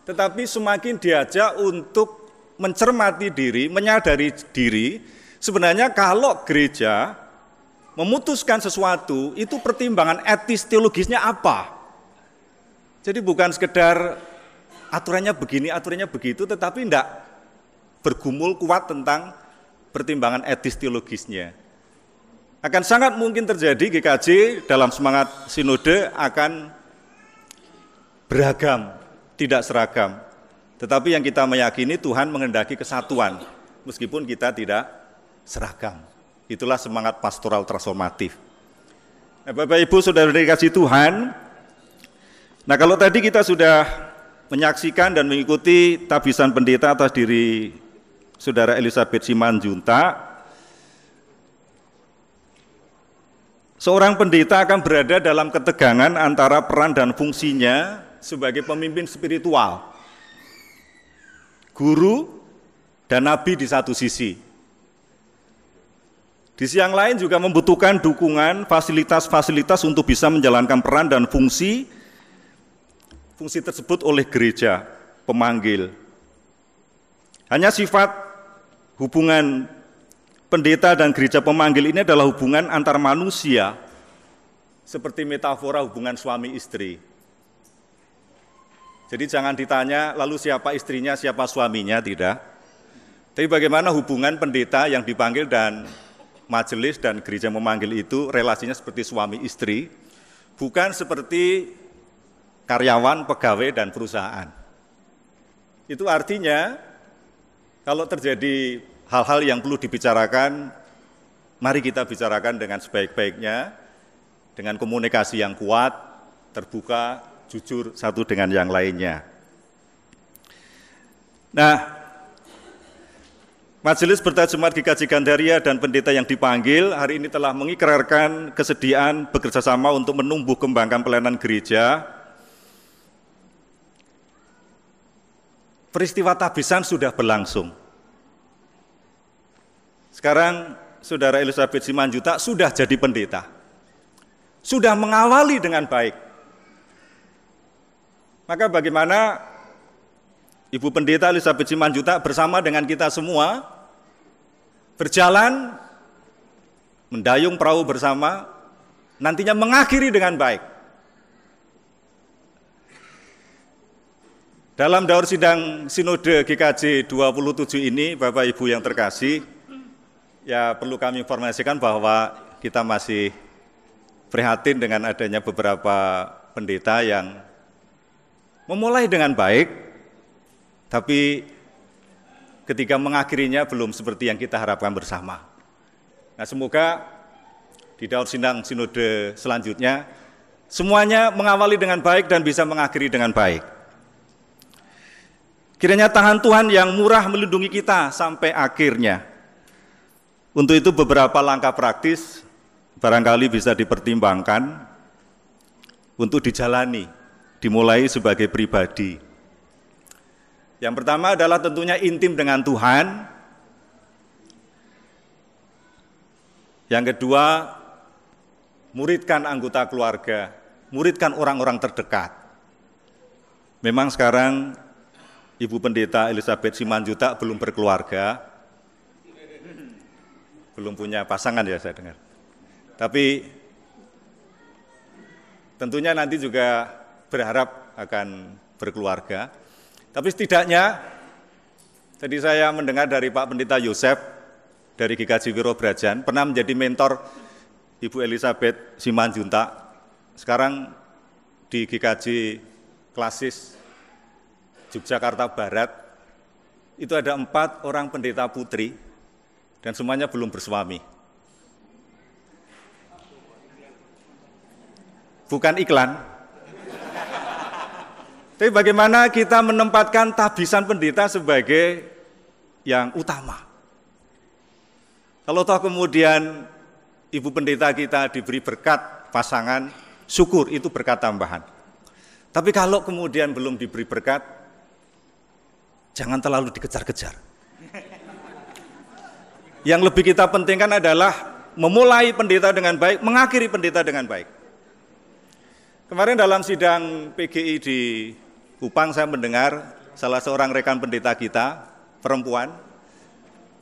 Tetapi semakin diajak untuk mencermati diri, menyadari diri, sebenarnya kalau gereja memutuskan sesuatu, itu pertimbangan etis teologisnya apa? Jadi bukan sekedar aturannya begini, aturannya begitu, tetapi tidak bergumul kuat tentang pertimbangan etis teologisnya. Akan sangat mungkin terjadi GKJ dalam semangat sinode akan beragam, tidak seragam. Tetapi yang kita meyakini Tuhan menghendaki kesatuan, meskipun kita tidak seragam. Itulah semangat pastoral transformatif. Nah, Bapak Ibu saudara dikasih Tuhan, nah kalau tadi kita sudah menyaksikan dan mengikuti tabisan pendeta atas diri Saudara Elizabeth Simanjuntak, seorang pendeta akan berada dalam ketegangan antara peran dan fungsinya sebagai pemimpin spiritual, guru dan nabi di satu sisi. Di sisi yang lain juga membutuhkan dukungan fasilitas-fasilitas untuk bisa menjalankan peran dan fungsi tersebut oleh gereja pemanggil. Hanya sifat hubungan pendeta dan gereja pemanggil ini adalah hubungan antar manusia, seperti metafora hubungan suami istri. Jadi jangan ditanya lalu siapa istrinya, siapa suaminya, tidak. Tapi bagaimana hubungan pendeta yang dipanggil dan majelis dan gereja memanggil itu relasinya seperti suami istri, bukan seperti karyawan, pegawai, dan perusahaan. Itu artinya, kalau terjadi hal-hal yang perlu dibicarakan, mari kita bicarakan dengan sebaik-baiknya, dengan komunikasi yang kuat, terbuka, jujur satu dengan yang lainnya. Nah, Majelis Bertajemaat GKJ Gandaria dan pendeta yang dipanggil hari ini telah mengikrarkan kesediaan bekerjasama untuk menumbuh kembangkan pelayanan gereja. Peristiwa tabisan sudah berlangsung. Sekarang Saudara Elizabeth Simanjuntak sudah jadi pendeta. Sudah mengawali dengan baik. Maka bagaimana Ibu Pendeta Elizabeth Simanjuntak bersama dengan kita semua berjalan, mendayung perahu bersama, nantinya mengakhiri dengan baik. Dalam daur sidang Sinode GKJ 27 ini, Bapak Ibu yang terkasih, ya perlu kami informasikan bahwa kita masih prihatin dengan adanya beberapa pendeta yang memulai dengan baik, tapi ketika mengakhirinya belum seperti yang kita harapkan bersama. Nah, semoga di daur sidang Sinode selanjutnya, semuanya mengawali dengan baik dan bisa mengakhiri dengan baik. Kiranya tangan Tuhan yang murah melindungi kita sampai akhirnya. Untuk itu beberapa langkah praktis barangkali bisa dipertimbangkan untuk dijalani, dimulai sebagai pribadi. Yang pertama adalah tentunya intim dengan Tuhan. Yang kedua, muridkan anggota keluarga, muridkan orang-orang terdekat. Memang sekarang Ibu Pendeta Elizabeth Simanjuntak belum berkeluarga, belum punya pasangan ya saya dengar. Tapi tentunya nanti juga berharap akan berkeluarga. Tapi setidaknya tadi saya mendengar dari Pak Pendeta Yosef dari GKJ Wirobrajan pernah menjadi mentor Ibu Elizabeth Simanjuntak. Sekarang di GKJ Klasis Yogyakarta Barat itu ada 4 orang pendeta putri dan semuanya belum bersuami. Bukan iklan. Tapi bagaimana kita menempatkan tabisan pendeta sebagai yang utama. Kalau toh kemudian Ibu Pendeta kita diberi berkat pasangan, syukur itu berkat tambahan. Tapi kalau kemudian belum diberi berkat, jangan terlalu dikejar-kejar. Yang lebih kita pentingkan adalah memulai pendeta dengan baik, mengakhiri pendeta dengan baik. Kemarin dalam sidang PGI di Kupang saya mendengar salah seorang rekan pendeta kita, perempuan,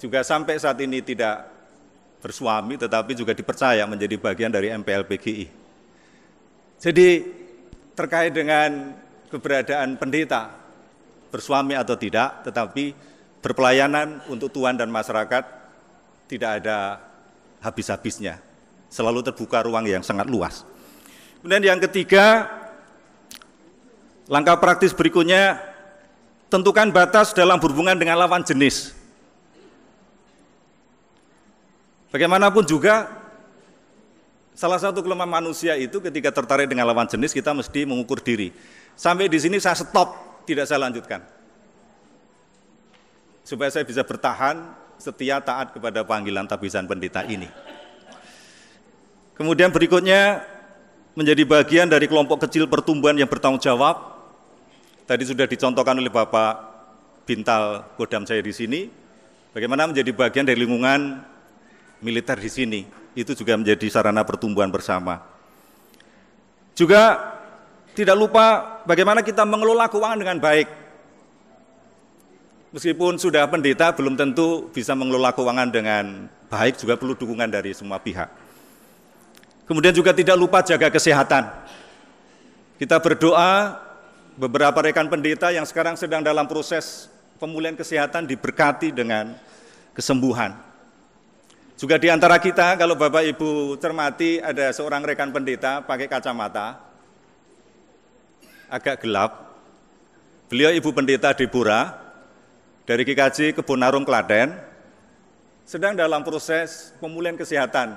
juga sampai saat ini tidak bersuami tetapi juga dipercaya menjadi bagian dari MPL PGI. Jadi terkait dengan keberadaan pendeta, bersuami atau tidak, tetapi berpelayanan untuk Tuhan dan masyarakat tidak ada habis-habisnya, selalu terbuka ruang yang sangat luas. Kemudian yang ketiga, langkah praktis berikutnya, tentukan batas dalam berhubungan dengan lawan jenis. Bagaimanapun juga, salah satu kelemahan manusia itu ketika tertarik dengan lawan jenis, kita mesti mengukur diri. Sampai di sini saya stop, tidak saya lanjutkan. Supaya saya bisa bertahan, setia, taat kepada panggilan tabisan pendeta ini. Kemudian berikutnya, menjadi bagian dari kelompok kecil pertumbuhan yang bertanggung jawab. Tadi sudah dicontohkan oleh Bapak Bintal Kodam saya di sini, bagaimana menjadi bagian dari lingkungan militer di sini, itu juga menjadi sarana pertumbuhan bersama. Juga tidak lupa bagaimana kita mengelola keuangan dengan baik. Meskipun sudah pendeta, belum tentu bisa mengelola keuangan dengan baik, juga perlu dukungan dari semua pihak. Kemudian juga tidak lupa jaga kesehatan. Kita berdoa beberapa rekan pendeta yang sekarang sedang dalam proses pemulihan kesehatan diberkati dengan kesembuhan. Juga di antara kita, kalau Bapak Ibu cermati, ada seorang rekan pendeta pakai kacamata, agak gelap. Beliau Ibu Pendeta Deborah, dari GKJ Kebonarum Klaten, sedang dalam proses pemulihan kesehatan,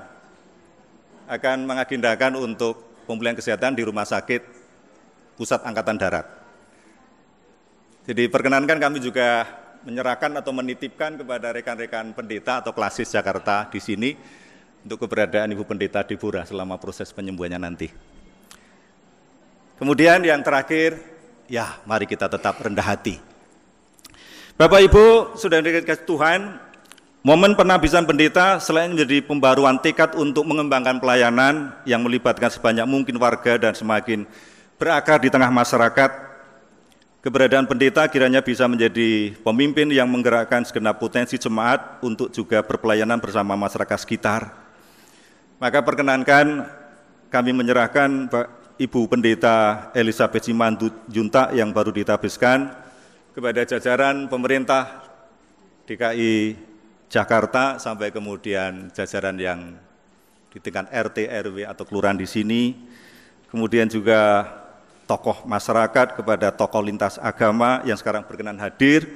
akan mengagendakan untuk pemulihan kesehatan di Rumah Sakit Pusat Angkatan Darat. Jadi perkenankan kami juga menyerahkan atau menitipkan kepada rekan-rekan pendeta atau Klasis Jakarta di sini untuk keberadaan Ibu Pendeta Deborah selama proses penyembuhannya nanti. Kemudian yang terakhir, ya mari kita tetap rendah hati. Bapak Ibu, sudah dikasih Tuhan, momen penabisan pendeta selain menjadi pembaruan tekad untuk mengembangkan pelayanan yang melibatkan sebanyak mungkin warga dan semakin berakar di tengah masyarakat, keberadaan pendeta kiranya bisa menjadi pemimpin yang menggerakkan segenap potensi jemaat untuk juga berpelayanan bersama masyarakat sekitar. Maka perkenankan kami menyerahkan Ibu Pendeta Elizabeth Simanjuntak yang baru ditabiskan kepada jajaran pemerintah DKI Jakarta sampai kemudian jajaran yang di tingkat RT, RW atau kelurahan di sini, kemudian juga tokoh masyarakat kepada tokoh lintas agama yang sekarang berkenan hadir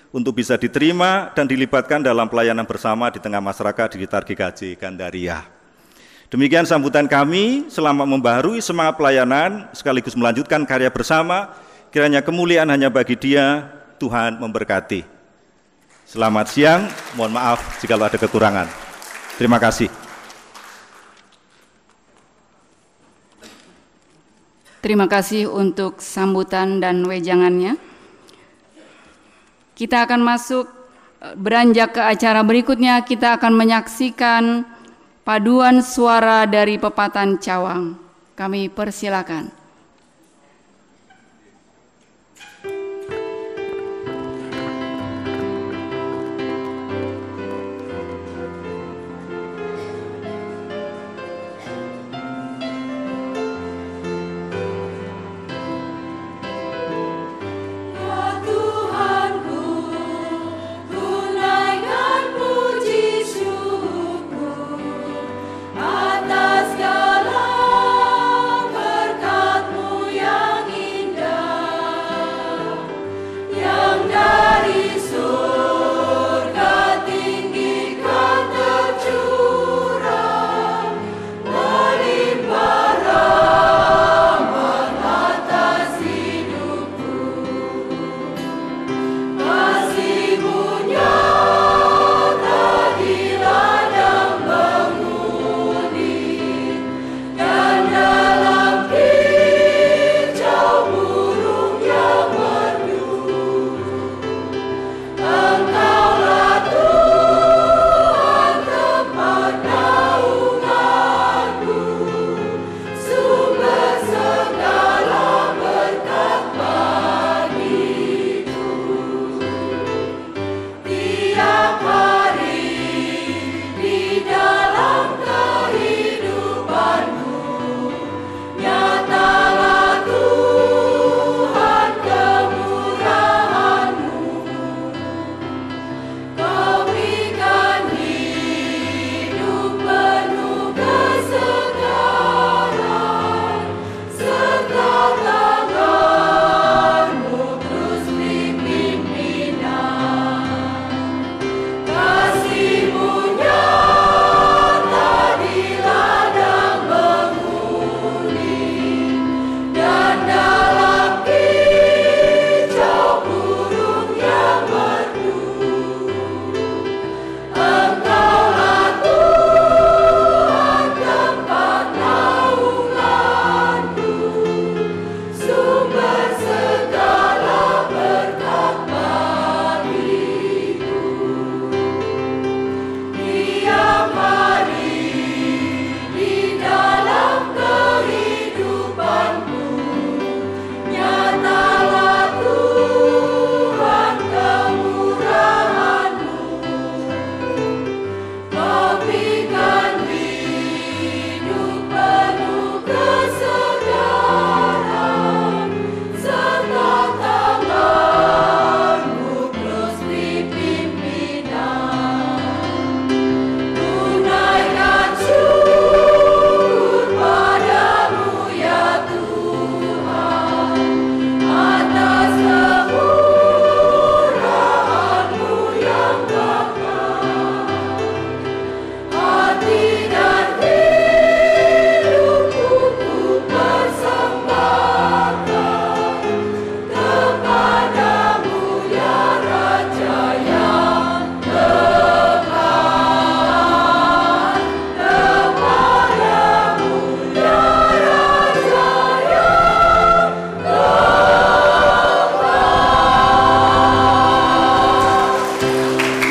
untuk bisa diterima dan dilibatkan dalam pelayanan bersama di tengah masyarakat di sekitar GKJ Gandaria. Demikian sambutan kami selama membaharui semangat pelayanan sekaligus melanjutkan karya bersama. Kiranya kemuliaan hanya bagi Dia, Tuhan memberkati. Selamat siang, mohon maaf jika ada kekurangan. Terima kasih. Terima kasih untuk sambutan dan wejangannya. Kita akan masuk beranjak ke acara berikutnya. Kita akan menyaksikan paduan suara dari Pepatan Cawang. Kami persilakan.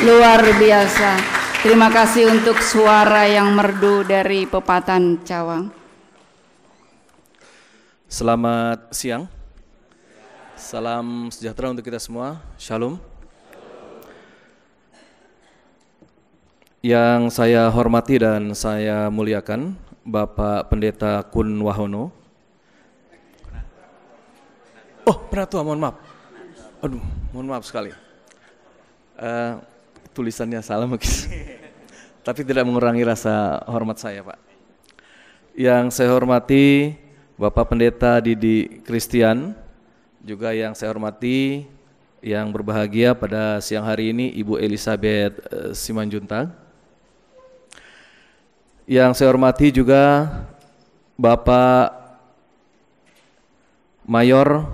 Luar biasa. Terima kasih untuk suara yang merdu dari Pepatan Cawang. Selamat siang. Salam sejahtera untuk kita semua. Shalom. Yang saya hormati dan saya muliakan Bapak Pendeta Kun Wahono. Oh, Penatua, mohon maaf. Aduh, mohon maaf sekali. Tulisannya salah mungkin. Tapi tidak mengurangi rasa hormat saya, Pak. Yang saya hormati Bapak Pendeta Didi Christian, juga yang saya hormati yang berbahagia pada siang hari ini Ibu Elizabeth Simanjuntak. Yang saya hormati juga Bapak Mayor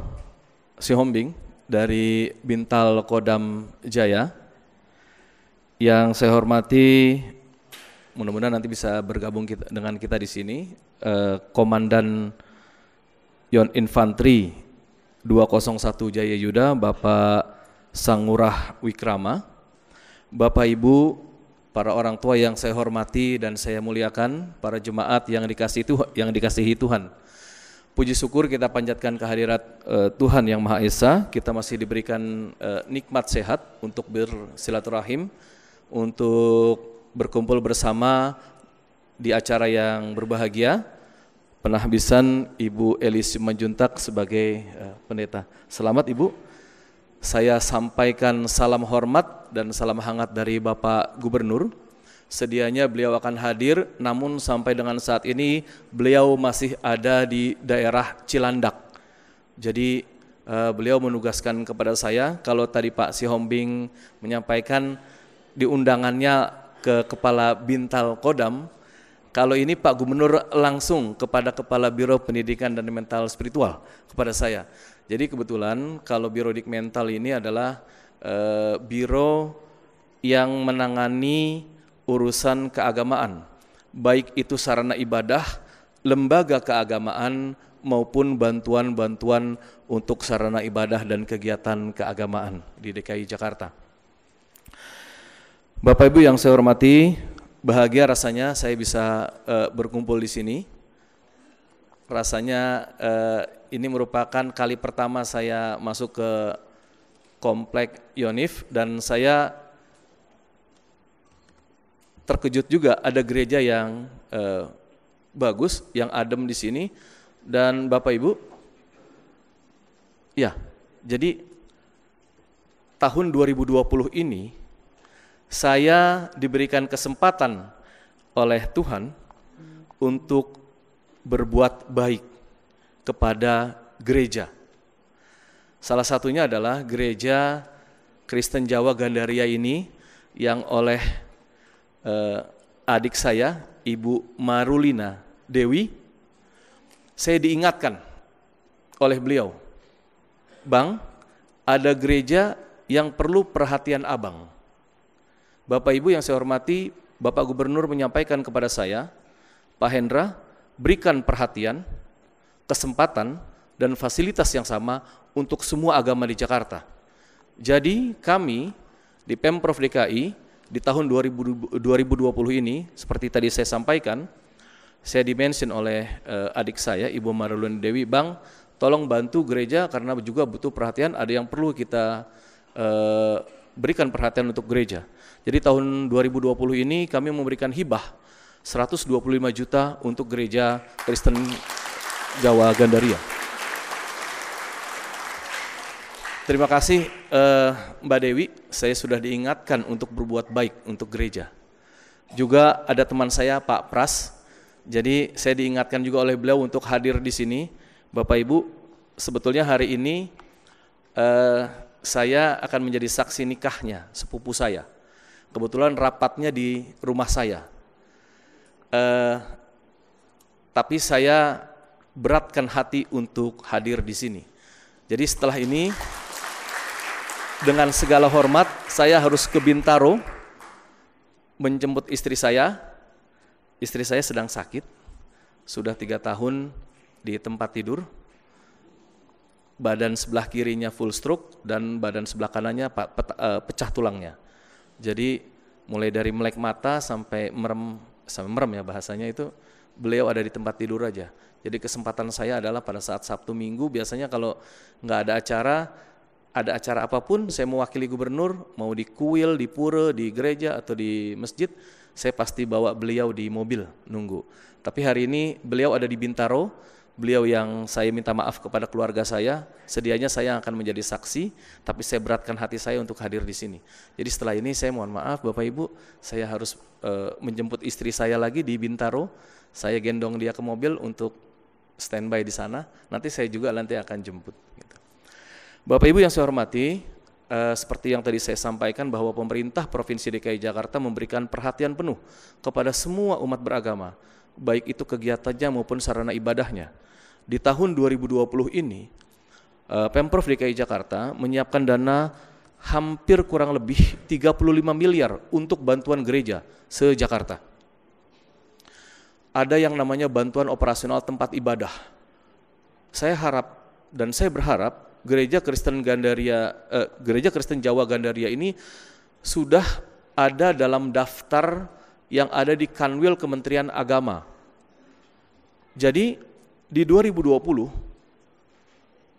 Sihombing dari Bintal Kodam Jaya. Yang saya hormati, mudah-mudahan nanti bisa bergabung dengan kita di sini, Komandan Yon Infanteri 201 Jaya Yuda, Bapak Sangurah Wikrama, Bapak Ibu para orang tua yang saya hormati dan saya muliakan, para jemaat yang dikasihi Tuhan. Puji syukur kita panjatkan kehadirat Tuhan Yang Maha Esa. Kita masih diberikan nikmat sehat untuk bersilaturahim, untuk berkumpul bersama di acara yang berbahagia. Penahbisan Ibu Elis Simanjuntak sebagai pendeta. Selamat Ibu. Saya sampaikan salam hormat dan salam hangat dari Bapak Gubernur. Sedianya beliau akan hadir, namun sampai dengan saat ini beliau masih ada di daerah Cilandak. Jadi beliau menugaskan kepada saya, kalau tadi Pak Sihombing menyampaikan di undangannya ke Kepala Bintal Kodam, kalau ini Pak Gubernur langsung kepada Kepala Biro Pendidikan dan Mental Spiritual kepada saya. Jadi kebetulan kalau Biro Dik Mental ini adalah biro yang menangani urusan keagamaan, baik itu sarana ibadah, lembaga keagamaan, maupun bantuan-bantuan untuk sarana ibadah dan kegiatan keagamaan di DKI Jakarta. Bapak Ibu yang saya hormati, bahagia rasanya saya bisa berkumpul di sini. Rasanya ini merupakan kali pertama saya masuk ke Komplek Yonif dan saya terkejut juga ada gereja yang bagus, yang adem di sini. Dan Bapak Ibu, ya, jadi tahun 2020 ini saya diberikan kesempatan oleh Tuhan untuk berbuat baik kepada gereja. Salah satunya adalah gereja Kristen Jawa Gandaria ini yang oleh adik saya, Ibu Marulina Dewi, saya diingatkan oleh beliau, Bang, ada gereja yang perlu perhatian abang. Bapak Ibu yang saya hormati, Bapak Gubernur menyampaikan kepada saya, Pak Hendra, berikan perhatian, kesempatan, dan fasilitas yang sama untuk semua agama di Jakarta. Jadi kami di Pemprov DKI, di tahun 2020 ini, seperti tadi saya sampaikan, saya dimention oleh adik saya, Ibu Marulina Dewi, Bang, tolong bantu gereja karena juga butuh perhatian, ada yang perlu kita berikan perhatian untuk gereja. Jadi tahun 2020 ini kami memberikan hibah 125 juta untuk gereja Kristen Jawa Gandaria. Terima kasih Mbak Dewi, saya sudah diingatkan untuk berbuat baik untuk gereja. Juga ada teman saya Pak Pras, jadi saya diingatkan juga oleh beliau untuk hadir di sini. Bapak Ibu, sebetulnya hari ini saya akan menjadi saksi nikahnya sepupu saya. Kebetulan rapatnya di rumah saya. Tapi saya beratkan hati untuk hadir di sini. Jadi setelah ini, dengan segala hormat, saya harus ke Bintaro menjemput istri saya. Istri saya sedang sakit, sudah 3 tahun di tempat tidur. Badan sebelah kirinya full stroke dan badan sebelah kanannya pecah tulangnya. Jadi mulai dari melek mata sampai merem ya bahasanya itu, beliau ada di tempat tidur aja. Jadi kesempatan saya adalah pada saat Sabtu Minggu, biasanya kalau nggak ada acara apapun, saya mewakili gubernur, mau di kuil, di pura, di gereja, atau di masjid, saya pasti bawa beliau di mobil nunggu. Tapi hari ini beliau ada di Bintaro, beliau yang saya minta maaf kepada keluarga saya, sedianya saya akan menjadi saksi, tapi saya beratkan hati saya untuk hadir di sini. Jadi setelah ini saya mohon maaf Bapak Ibu, saya harus menjemput istri saya lagi di Bintaro, saya gendong dia ke mobil untuk standby di sana, nanti saya juga akan jemput. Gitu. Bapak Ibu yang saya hormati, seperti yang tadi saya sampaikan bahwa pemerintah Provinsi DKI Jakarta memberikan perhatian penuh kepada semua umat beragama, baik itu kegiatannya maupun sarana ibadahnya. Di tahun 2020 ini, Pemprov DKI Jakarta menyiapkan dana hampir kurang lebih 35 miliar untuk bantuan gereja se-Jakarta. Ada yang namanya bantuan operasional tempat ibadah. Saya harap dan saya berharap Gereja Kristen Jawa Gandaria ini sudah ada dalam daftar yang ada di Kanwil Kementerian Agama. Jadi di 2020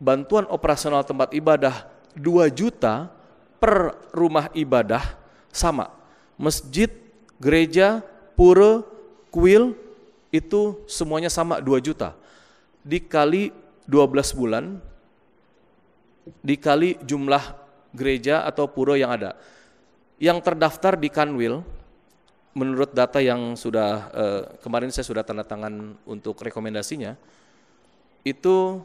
bantuan operasional tempat ibadah 2 juta per rumah ibadah sama. Masjid, gereja, pura, kuil itu semuanya sama 2 juta. Dikali 12 bulan, dikali jumlah gereja atau pura yang ada. Yang terdaftar di Kanwil, menurut data yang sudah kemarin saya sudah tanda tangan untuk rekomendasinya, itu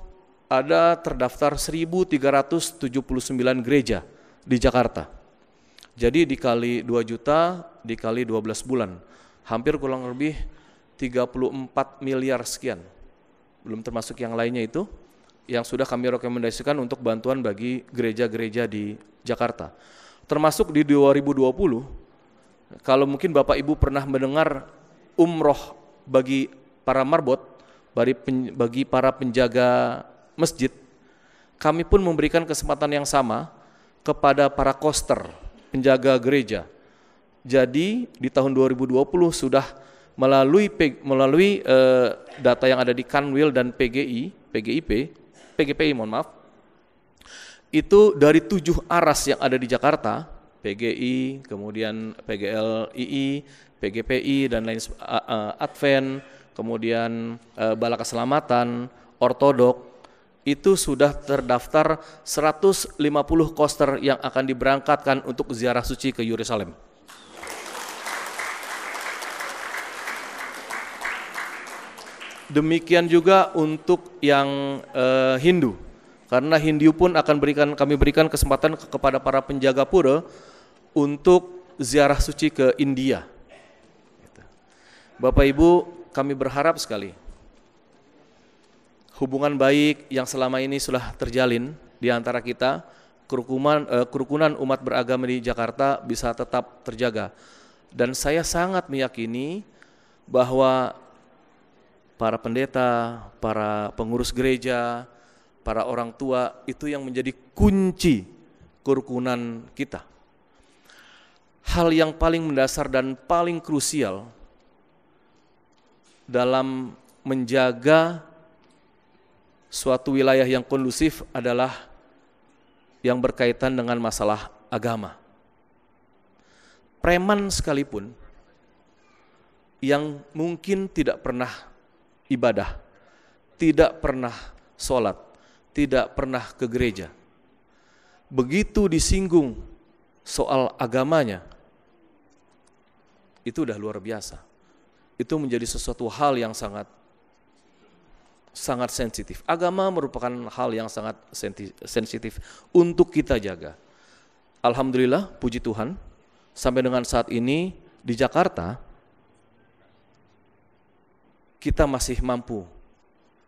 ada terdaftar 1.379 gereja di Jakarta. Jadi dikali 2 juta, dikali 12 bulan, hampir kurang lebih 34 miliar sekian. Belum termasuk yang lainnya itu, yang sudah kami rekomendasikan untuk bantuan bagi gereja-gereja di Jakarta. Termasuk di 2020, kalau mungkin Bapak Ibu pernah mendengar umroh bagi para marbot, bagi para penjaga masjid, kami pun memberikan kesempatan yang sama kepada para koster, penjaga gereja. Jadi di tahun 2020 sudah melalui data yang ada di Kanwil dan PGPI, mohon maaf, itu dari 7 aras yang ada di Jakarta, PGI, kemudian PGLII, PGPI, dan lain Advent, kemudian Bala Keselamatan, Ortodok, itu sudah terdaftar 150 koster yang akan diberangkatkan untuk ziarah suci ke Yerusalem. Demikian juga untuk yang Hindu. Karena Hindu pun akan kami berikan kesempatan kepada para penjaga pura untuk ziarah suci ke India. Bapak Ibu, kami berharap sekali hubungan baik yang selama ini sudah terjalin di antara kita, kerukunan umat beragama di Jakarta bisa tetap terjaga. Dan saya sangat meyakini bahwa para pendeta, para pengurus gereja, para orang tua itu yang menjadi kunci kerukunan kita. Hal yang paling mendasar dan paling krusial dalam menjaga suatu wilayah yang kondusif adalah yang berkaitan dengan masalah agama. Preman sekalipun yang mungkin tidak pernah ibadah, tidak pernah sholat, tidak pernah ke gereja, begitu disinggung soal agamanya, itu udah luar biasa. Itu menjadi sesuatu hal yang sangat sensitif. Agama merupakan hal yang sangat sensitif untuk kita jaga. Alhamdulillah, puji Tuhan, sampai dengan saat ini di Jakarta kita masih mampu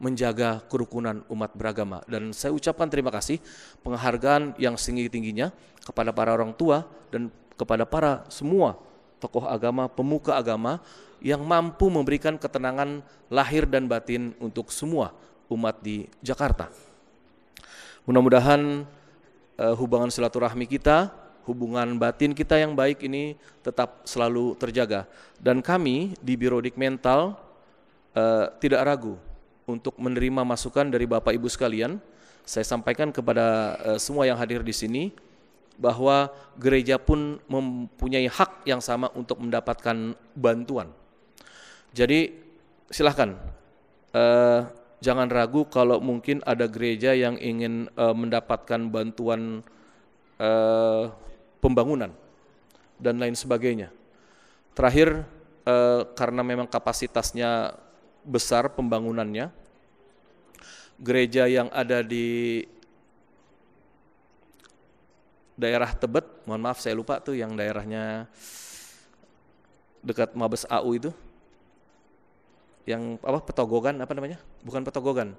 menjaga kerukunan umat beragama. Dan saya ucapkan terima kasih, penghargaan yang setinggi-tingginya kepada para orang tua dan kepada para semua tokoh agama, pemuka agama yang mampu memberikan ketenangan lahir dan batin untuk semua umat di Jakarta. Mudah-mudahan hubungan silaturahmi kita, hubungan batin kita yang baik ini tetap selalu terjaga. Dan kami di Biro Dikmental tidak ragu untuk menerima masukan dari Bapak Ibu sekalian. Saya sampaikan kepada semua yang hadir di sini bahwa gereja pun mempunyai hak yang sama untuk mendapatkan bantuan. Jadi silahkan, jangan ragu kalau mungkin ada gereja yang ingin mendapatkan bantuan pembangunan dan lain sebagainya. Terakhir, karena memang kapasitasnya besar pembangunannya, gereja yang ada di daerah Tebet, mohon maaf saya lupa tuh yang daerahnya dekat Mabes AU itu, yang apa, Petogogan apa namanya? Bukan Petogogan.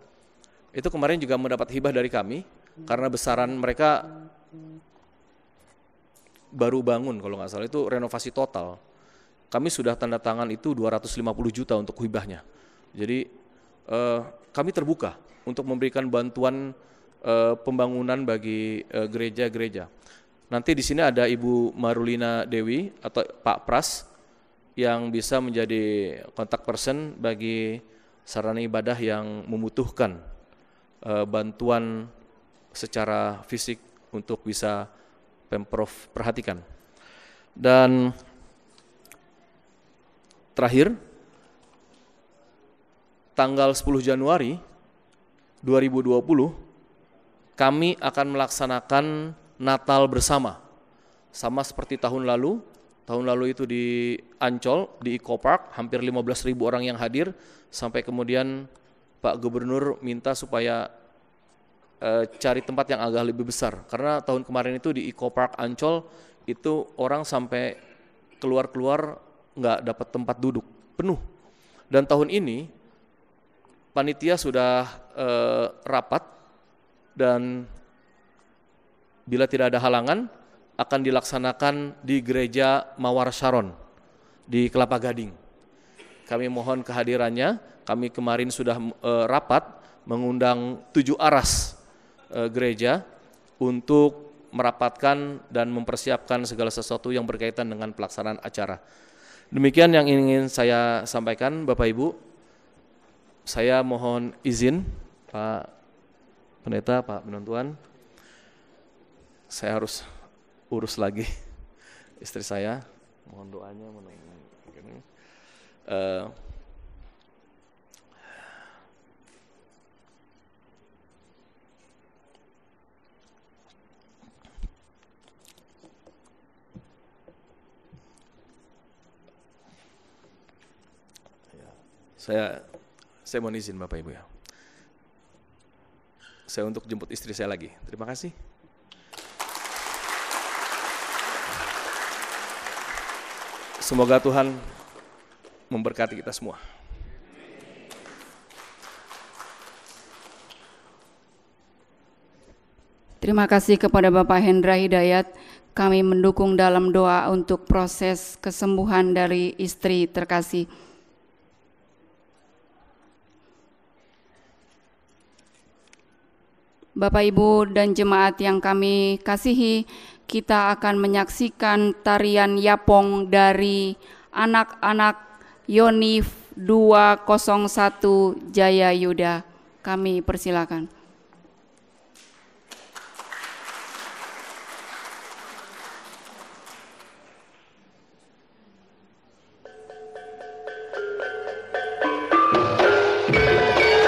Itu kemarin juga mendapat hibah dari kami karena besaran mereka baru bangun kalau nggak salah, itu renovasi total. Kami sudah tanda tangan itu 250 juta untuk hibahnya. Jadi kami terbuka untuk memberikan bantuan pembangunan bagi gereja-gereja. Nanti di sini ada Ibu Marulina Dewi atau Pak Pras yang bisa menjadi kontak person bagi sarana ibadah yang membutuhkan bantuan secara fisik untuk bisa Pemprov perhatikan. Dan terakhir, tanggal 10 Januari 2020 kami akan melaksanakan Natal bersama. Sama seperti tahun lalu. Tahun lalu itu di Ancol, di Eco Park, hampir 15.000 orang yang hadir, sampai kemudian Pak Gubernur minta supaya cari tempat yang agak lebih besar. Karena tahun kemarin itu di Eco Park Ancol, itu orang sampai keluar-keluar nggak dapat tempat duduk, penuh. Dan tahun ini, panitia sudah rapat, dan bila tidak ada halangan, akan dilaksanakan di Gereja Mawar Sharon di Kelapa Gading. Kami mohon kehadirannya. Kami kemarin sudah rapat mengundang 7 aras gereja untuk merapatkan dan mempersiapkan segala sesuatu yang berkaitan dengan pelaksanaan acara. Demikian yang ingin saya sampaikan, Bapak Ibu. Saya mohon izin, Pak Pendeta, Pak Penentuan, saya harus urus lagi istri saya. Mohon doanya. Saya mohon izin Bapak Ibu ya. Saya untuk jemput istri saya lagi. Terima kasih. Semoga Tuhan memberkati kita semua. Terima kasih kepada Bapak Hendra Hidayat. Kami mendukung dalam doa untuk proses kesembuhan dari istri terkasih. Bapak, Ibu, dan jemaat yang kami kasihi, kita akan menyaksikan tarian Yapong dari anak-anak Yonif 201 Jaya Yuda. Kami persilakan. Thank you.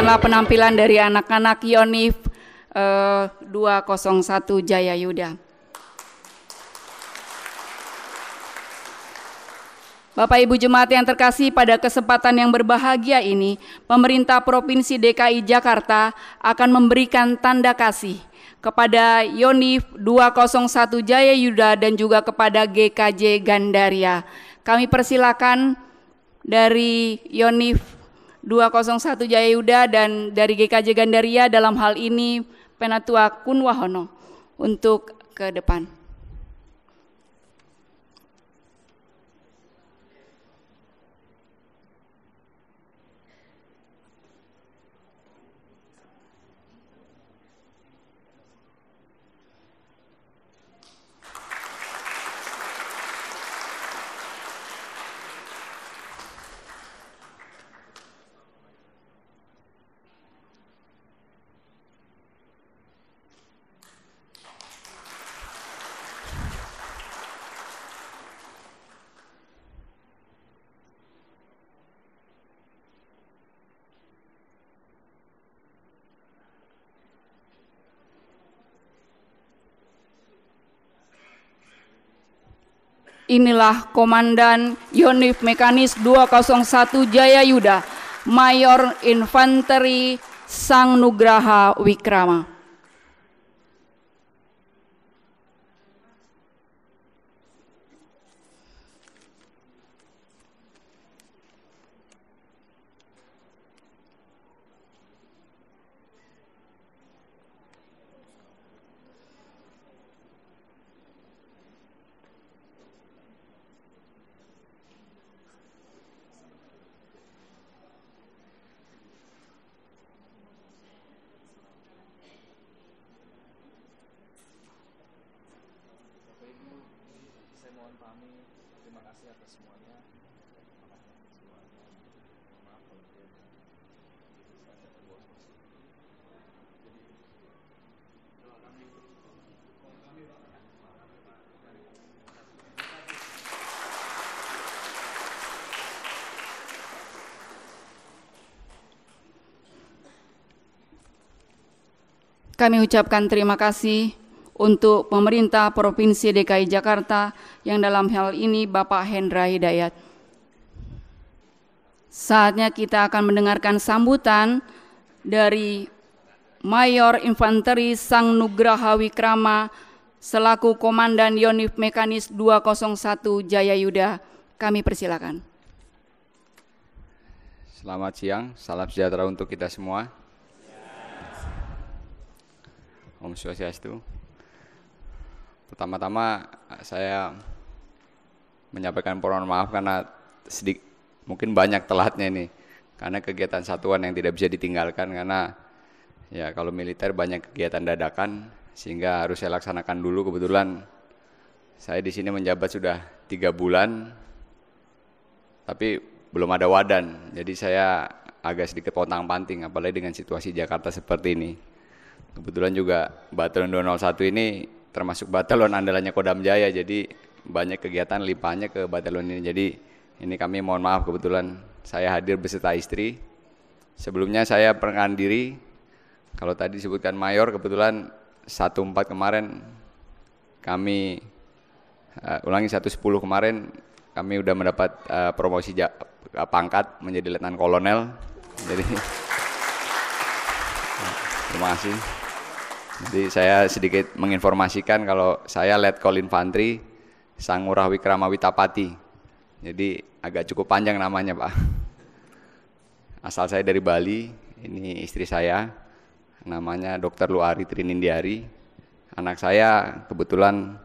Demikianlah penampilan dari anak-anak Yonif 201 Jayayuda. Bapak Ibu Jemaat yang terkasih, pada kesempatan yang berbahagia ini, pemerintah Provinsi DKI Jakarta akan memberikan tanda kasih kepada Yonif 201 Jayayuda dan juga kepada GKJ Gandaria. Kami persilakan dari Yonif 201 Jayayuda dan dari GKJ Gandaria, dalam hal ini Penatua Kunwahono, untuk ke depan. Inilah Komandan Yonif Mekanis 201 Jayayuda, Mayor Infanteri Sang Nugraha Wikrama. Kami ucapkan terima kasih untuk pemerintah Provinsi DKI Jakarta yang dalam hal ini Bapak Hendra Hidayat. Saatnya kita akan mendengarkan sambutan dari Mayor Infanteri Sang Nugraha Wikrama selaku Komandan Yonif Mekanis 201 Jayayuda. Kami persilakan. Selamat siang, salam sejahtera untuk kita semua. Om Swastiastu. Pertama-tama saya menyampaikan permohonan maaf karena mungkin banyak telatnya ini, karena kegiatan satuan yang tidak bisa ditinggalkan, karena ya kalau militer banyak kegiatan dadakan sehingga harus saya laksanakan dulu. Kebetulan saya di sini menjabat sudah 3 bulan, tapi belum ada wadan, jadi saya agak sedikit pontang-panting, apalagi dengan situasi Jakarta seperti ini. Kebetulan juga Batalion 201 ini termasuk batalion andalannya Kodam Jaya, jadi banyak kegiatan limpahnya ke batalion ini. Jadi ini kami mohon maaf, kebetulan saya hadir beserta istri. Sebelumnya saya perkenalkan diri, kalau tadi disebutkan Mayor, kebetulan 14 kemarin kami, ulangi 110 kemarin kami udah mendapat promosi pangkat menjadi Letnan Kolonel. Jadi terima kasih. Jadi saya sedikit menginformasikan kalau saya Letkol Infanteri Sang Ngurah Wikrama Witapati. Jadi agak cukup panjang namanya, Pak. Asal saya dari Bali, ini istri saya, namanya Dr. Luari Trinindiari. Anak saya kebetulan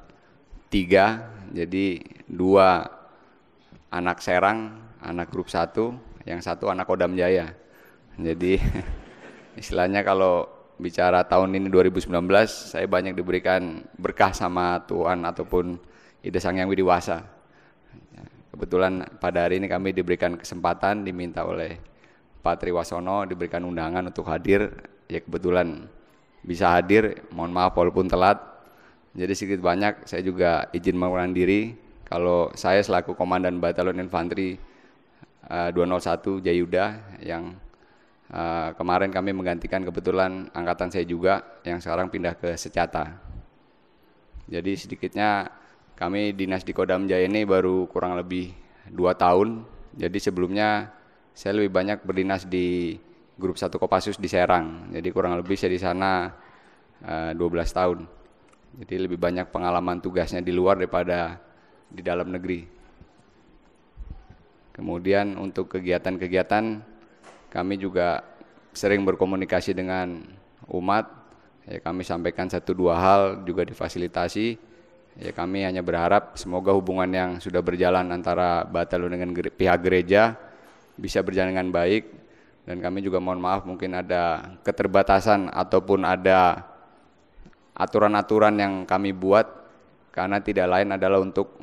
3, jadi 2 anak Serang, anak grup 1, yang 1 anak Kodam Jaya. Jadi istilahnya kalau bicara tahun ini 2019, saya banyak diberikan berkah sama Tuhan ataupun Ida Sang Hyang Widiwasa. Kebetulan pada hari ini kami diberikan kesempatan, diminta oleh Pak Triwasono, diberikan undangan untuk hadir. Ya kebetulan bisa hadir, mohon maaf walaupun telat. Jadi sedikit banyak saya juga izin mengurangkan diri. Kalau saya selaku Komandan Batalion Infanteri 201 Jayuda yang Kemarin kami menggantikan kebetulan angkatan saya juga yang sekarang pindah ke Secata. Jadi sedikitnya kami dinas di Kodam Jaya ini baru kurang lebih 2 tahun. Jadi sebelumnya saya lebih banyak berdinas di grup 1 Kopassus di Serang. Jadi kurang lebih saya di sana 12 tahun. Jadi lebih banyak pengalaman tugasnya di luar daripada di dalam negeri. Kemudian untuk kegiatan-kegiatan kami juga sering berkomunikasi dengan umat. Ya, kami sampaikan 1-2 hal juga difasilitasi. Ya, kami hanya berharap semoga hubungan yang sudah berjalan antara Batalion dengan pihak gereja bisa berjalan dengan baik. Dan kami juga mohon maaf mungkin ada keterbatasan ataupun ada aturan-aturan yang kami buat karena tidak lain adalah untuk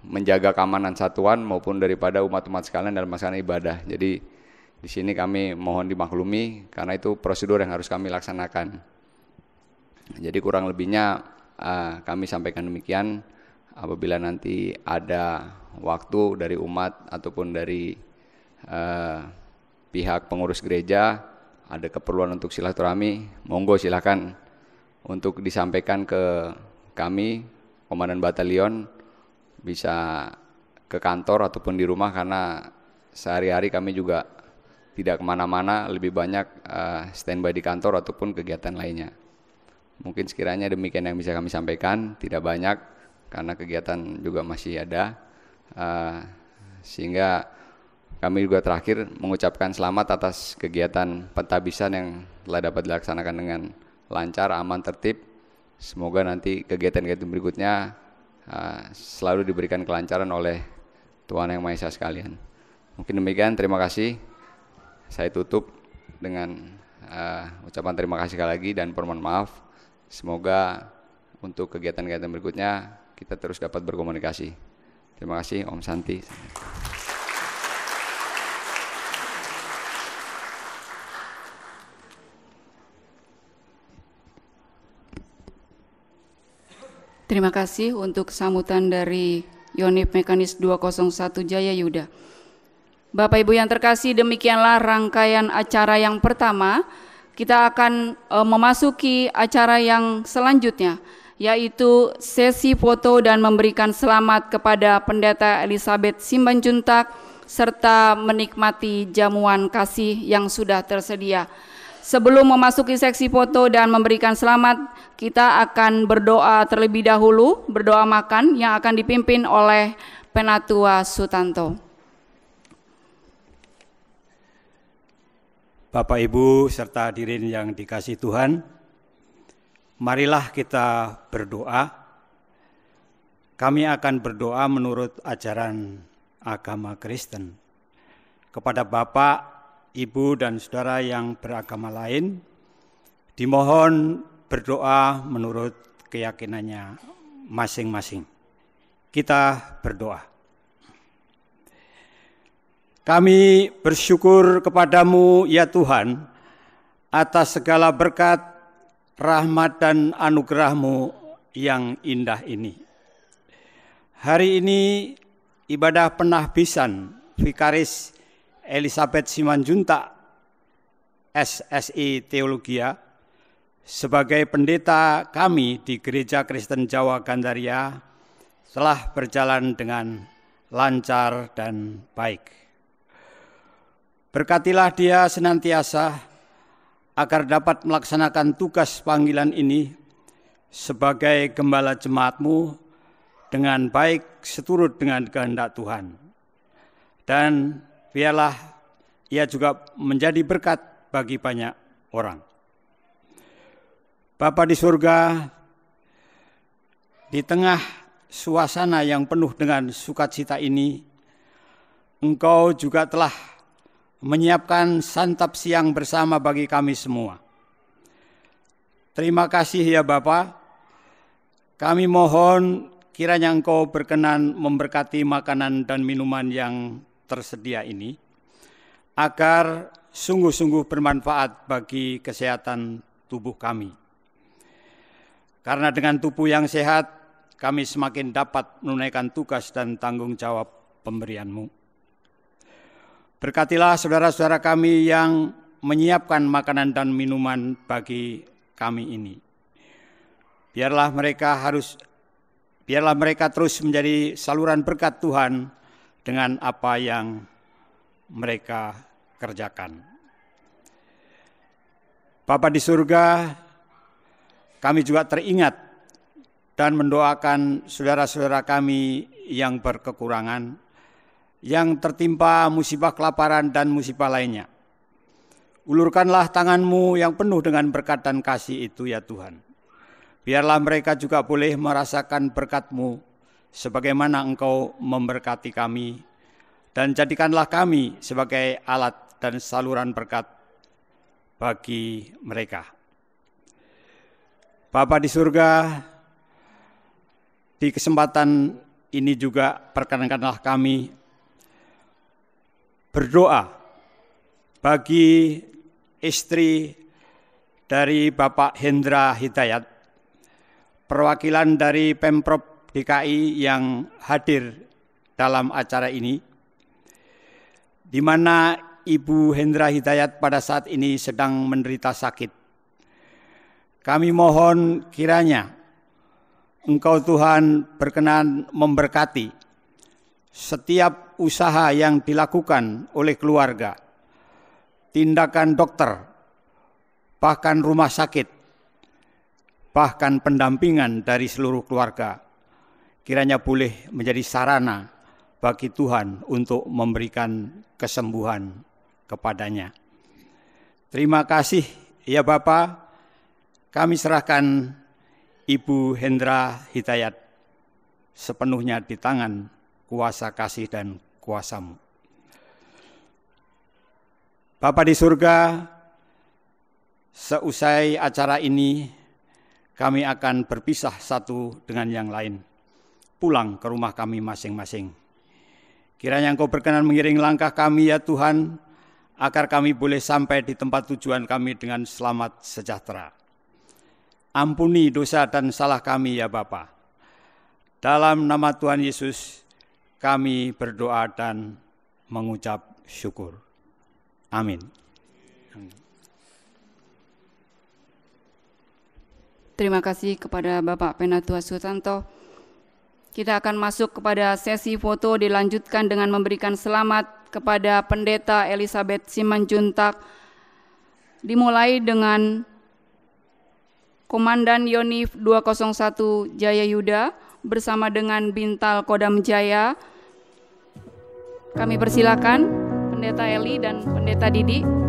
menjaga keamanan satuan maupun daripada umat-umat sekalian dalam melaksanakan ibadah. Jadi di sini kami mohon dimaklumi karena itu prosedur yang harus kami laksanakan. Jadi kurang lebihnya kami sampaikan demikian. Apabila nanti ada waktu dari umat ataupun dari pihak pengurus gereja ada keperluan untuk silaturahmi, monggo silakan untuk disampaikan ke kami, Komandan Batalion, bisa ke kantor ataupun di rumah karena sehari-hari kami juga tidak kemana-mana, lebih banyak standby di kantor ataupun kegiatan lainnya. Mungkin sekiranya demikian yang bisa kami sampaikan, tidak banyak karena kegiatan juga masih ada, sehingga kami juga terakhir mengucapkan selamat atas kegiatan pentabisan yang telah dapat dilaksanakan dengan lancar, aman, tertib. Semoga nanti kegiatan-kegiatan berikutnya selalu diberikan kelancaran oleh Tuhan Yang Maha Esa sekalian. Mungkin demikian, terima kasih. Saya tutup dengan ucapan terima kasih sekali lagi dan permohonan maaf. Semoga untuk kegiatan-kegiatan berikutnya kita terus dapat berkomunikasi. Terima kasih, Om Santi. Terima kasih untuk sambutan dari Yonif Mekanis 201 Jaya Yuda. Bapak Ibu yang terkasih, demikianlah rangkaian acara yang pertama. Kita akan memasuki acara yang selanjutnya, yaitu sesi foto dan memberikan selamat kepada Pendeta Elizabeth Simbanjuntak serta menikmati jamuan kasih yang sudah tersedia. Sebelum memasuki seksi foto dan memberikan selamat, kita akan berdoa terlebih dahulu, berdoa makan yang akan dipimpin oleh Penatua Sutanto. Bapak Ibu serta hadirin yang dikasihi Tuhan, marilah kita berdoa. Kami akan berdoa menurut ajaran agama Kristen. Kepada Bapak, Ibu dan saudara yang beragama lain, dimohon berdoa menurut keyakinannya masing-masing. Kita berdoa. Kami bersyukur kepadamu ya Tuhan atas segala berkat, rahmat dan anugerah-Mu yang indah ini. Hari ini ibadah penahbisan Vikaris Elizabeth Simbanjuntak SSI Teologia sebagai pendeta kami di Gereja Kristen Jawa Gandaria telah berjalan dengan lancar dan baik. Berkatilah dia senantiasa agar dapat melaksanakan tugas panggilan ini sebagai gembala jemaat-Mu dengan baik seturut dengan kehendak Tuhan. Dan biarlah ia juga menjadi berkat bagi banyak orang. Bapa di surga, di tengah suasana yang penuh dengan sukacita ini, Engkau juga telah menyiapkan santap siang bersama bagi kami semua. Terima kasih ya Bapa. Kami mohon kiranya Engkau berkenan memberkati makanan dan minuman yang tersedia ini, agar sungguh-sungguh bermanfaat bagi kesehatan tubuh kami. Karena dengan tubuh yang sehat, kami semakin dapat menunaikan tugas dan tanggung jawab pemberian-Mu. Berkatilah saudara-saudara kami yang menyiapkan makanan dan minuman bagi kami ini. Biarlah mereka terus menjadi saluran berkat Tuhan dengan apa yang mereka kerjakan. Bapa di surga, kami juga teringat dan mendoakan saudara-saudara kami yang berkekurangan, yang tertimpa musibah kelaparan dan musibah lainnya. Ulurkanlah tangan-Mu yang penuh dengan berkat dan kasih itu ya Tuhan. Biarlah mereka juga boleh merasakan berkat-Mu sebagaimana Engkau memberkati kami, dan jadikanlah kami sebagai alat dan saluran berkat bagi mereka. Bapa di surga, di kesempatan ini juga perkenankanlah kami berdoa bagi istri dari Bapak Hendra Hidayat, perwakilan dari Pemprov DKI yang hadir dalam acara ini, di mana Ibu Hendra Hidayat pada saat ini sedang menderita sakit. Kami mohon kiranya Engkau Tuhan berkenan memberkati setiap usaha yang dilakukan oleh keluarga, tindakan dokter, bahkan rumah sakit, bahkan pendampingan dari seluruh keluarga, kiranya boleh menjadi sarana bagi Tuhan untuk memberikan kesembuhan kepadanya. Terima kasih ya Bapa, kami serahkan Ibu Hendra Hidayat sepenuhnya di tangan kuasa kasih dan kuasa-Mu. Bapa di surga, seusai acara ini kami akan berpisah satu dengan yang lain, pulang ke rumah kami masing-masing. Kiranya Engkau berkenan mengiring langkah kami ya Tuhan, agar kami boleh sampai di tempat tujuan kami dengan selamat sejahtera. Ampuni dosa dan salah kami ya Bapa. Dalam nama Tuhan Yesus kami berdoa dan mengucap syukur. Amin. Terima kasih kepada Bapak Penatua Sutanto. Kita akan masuk kepada sesi foto, dilanjutkan dengan memberikan selamat kepada Pendeta Elizabeth Simanjuntak. Dimulai dengan Komandan Yonif 201 Jaya Yuda bersama dengan Bintal Kodam Jaya. Kami persilakan Pendeta Eli dan Pendeta Didi.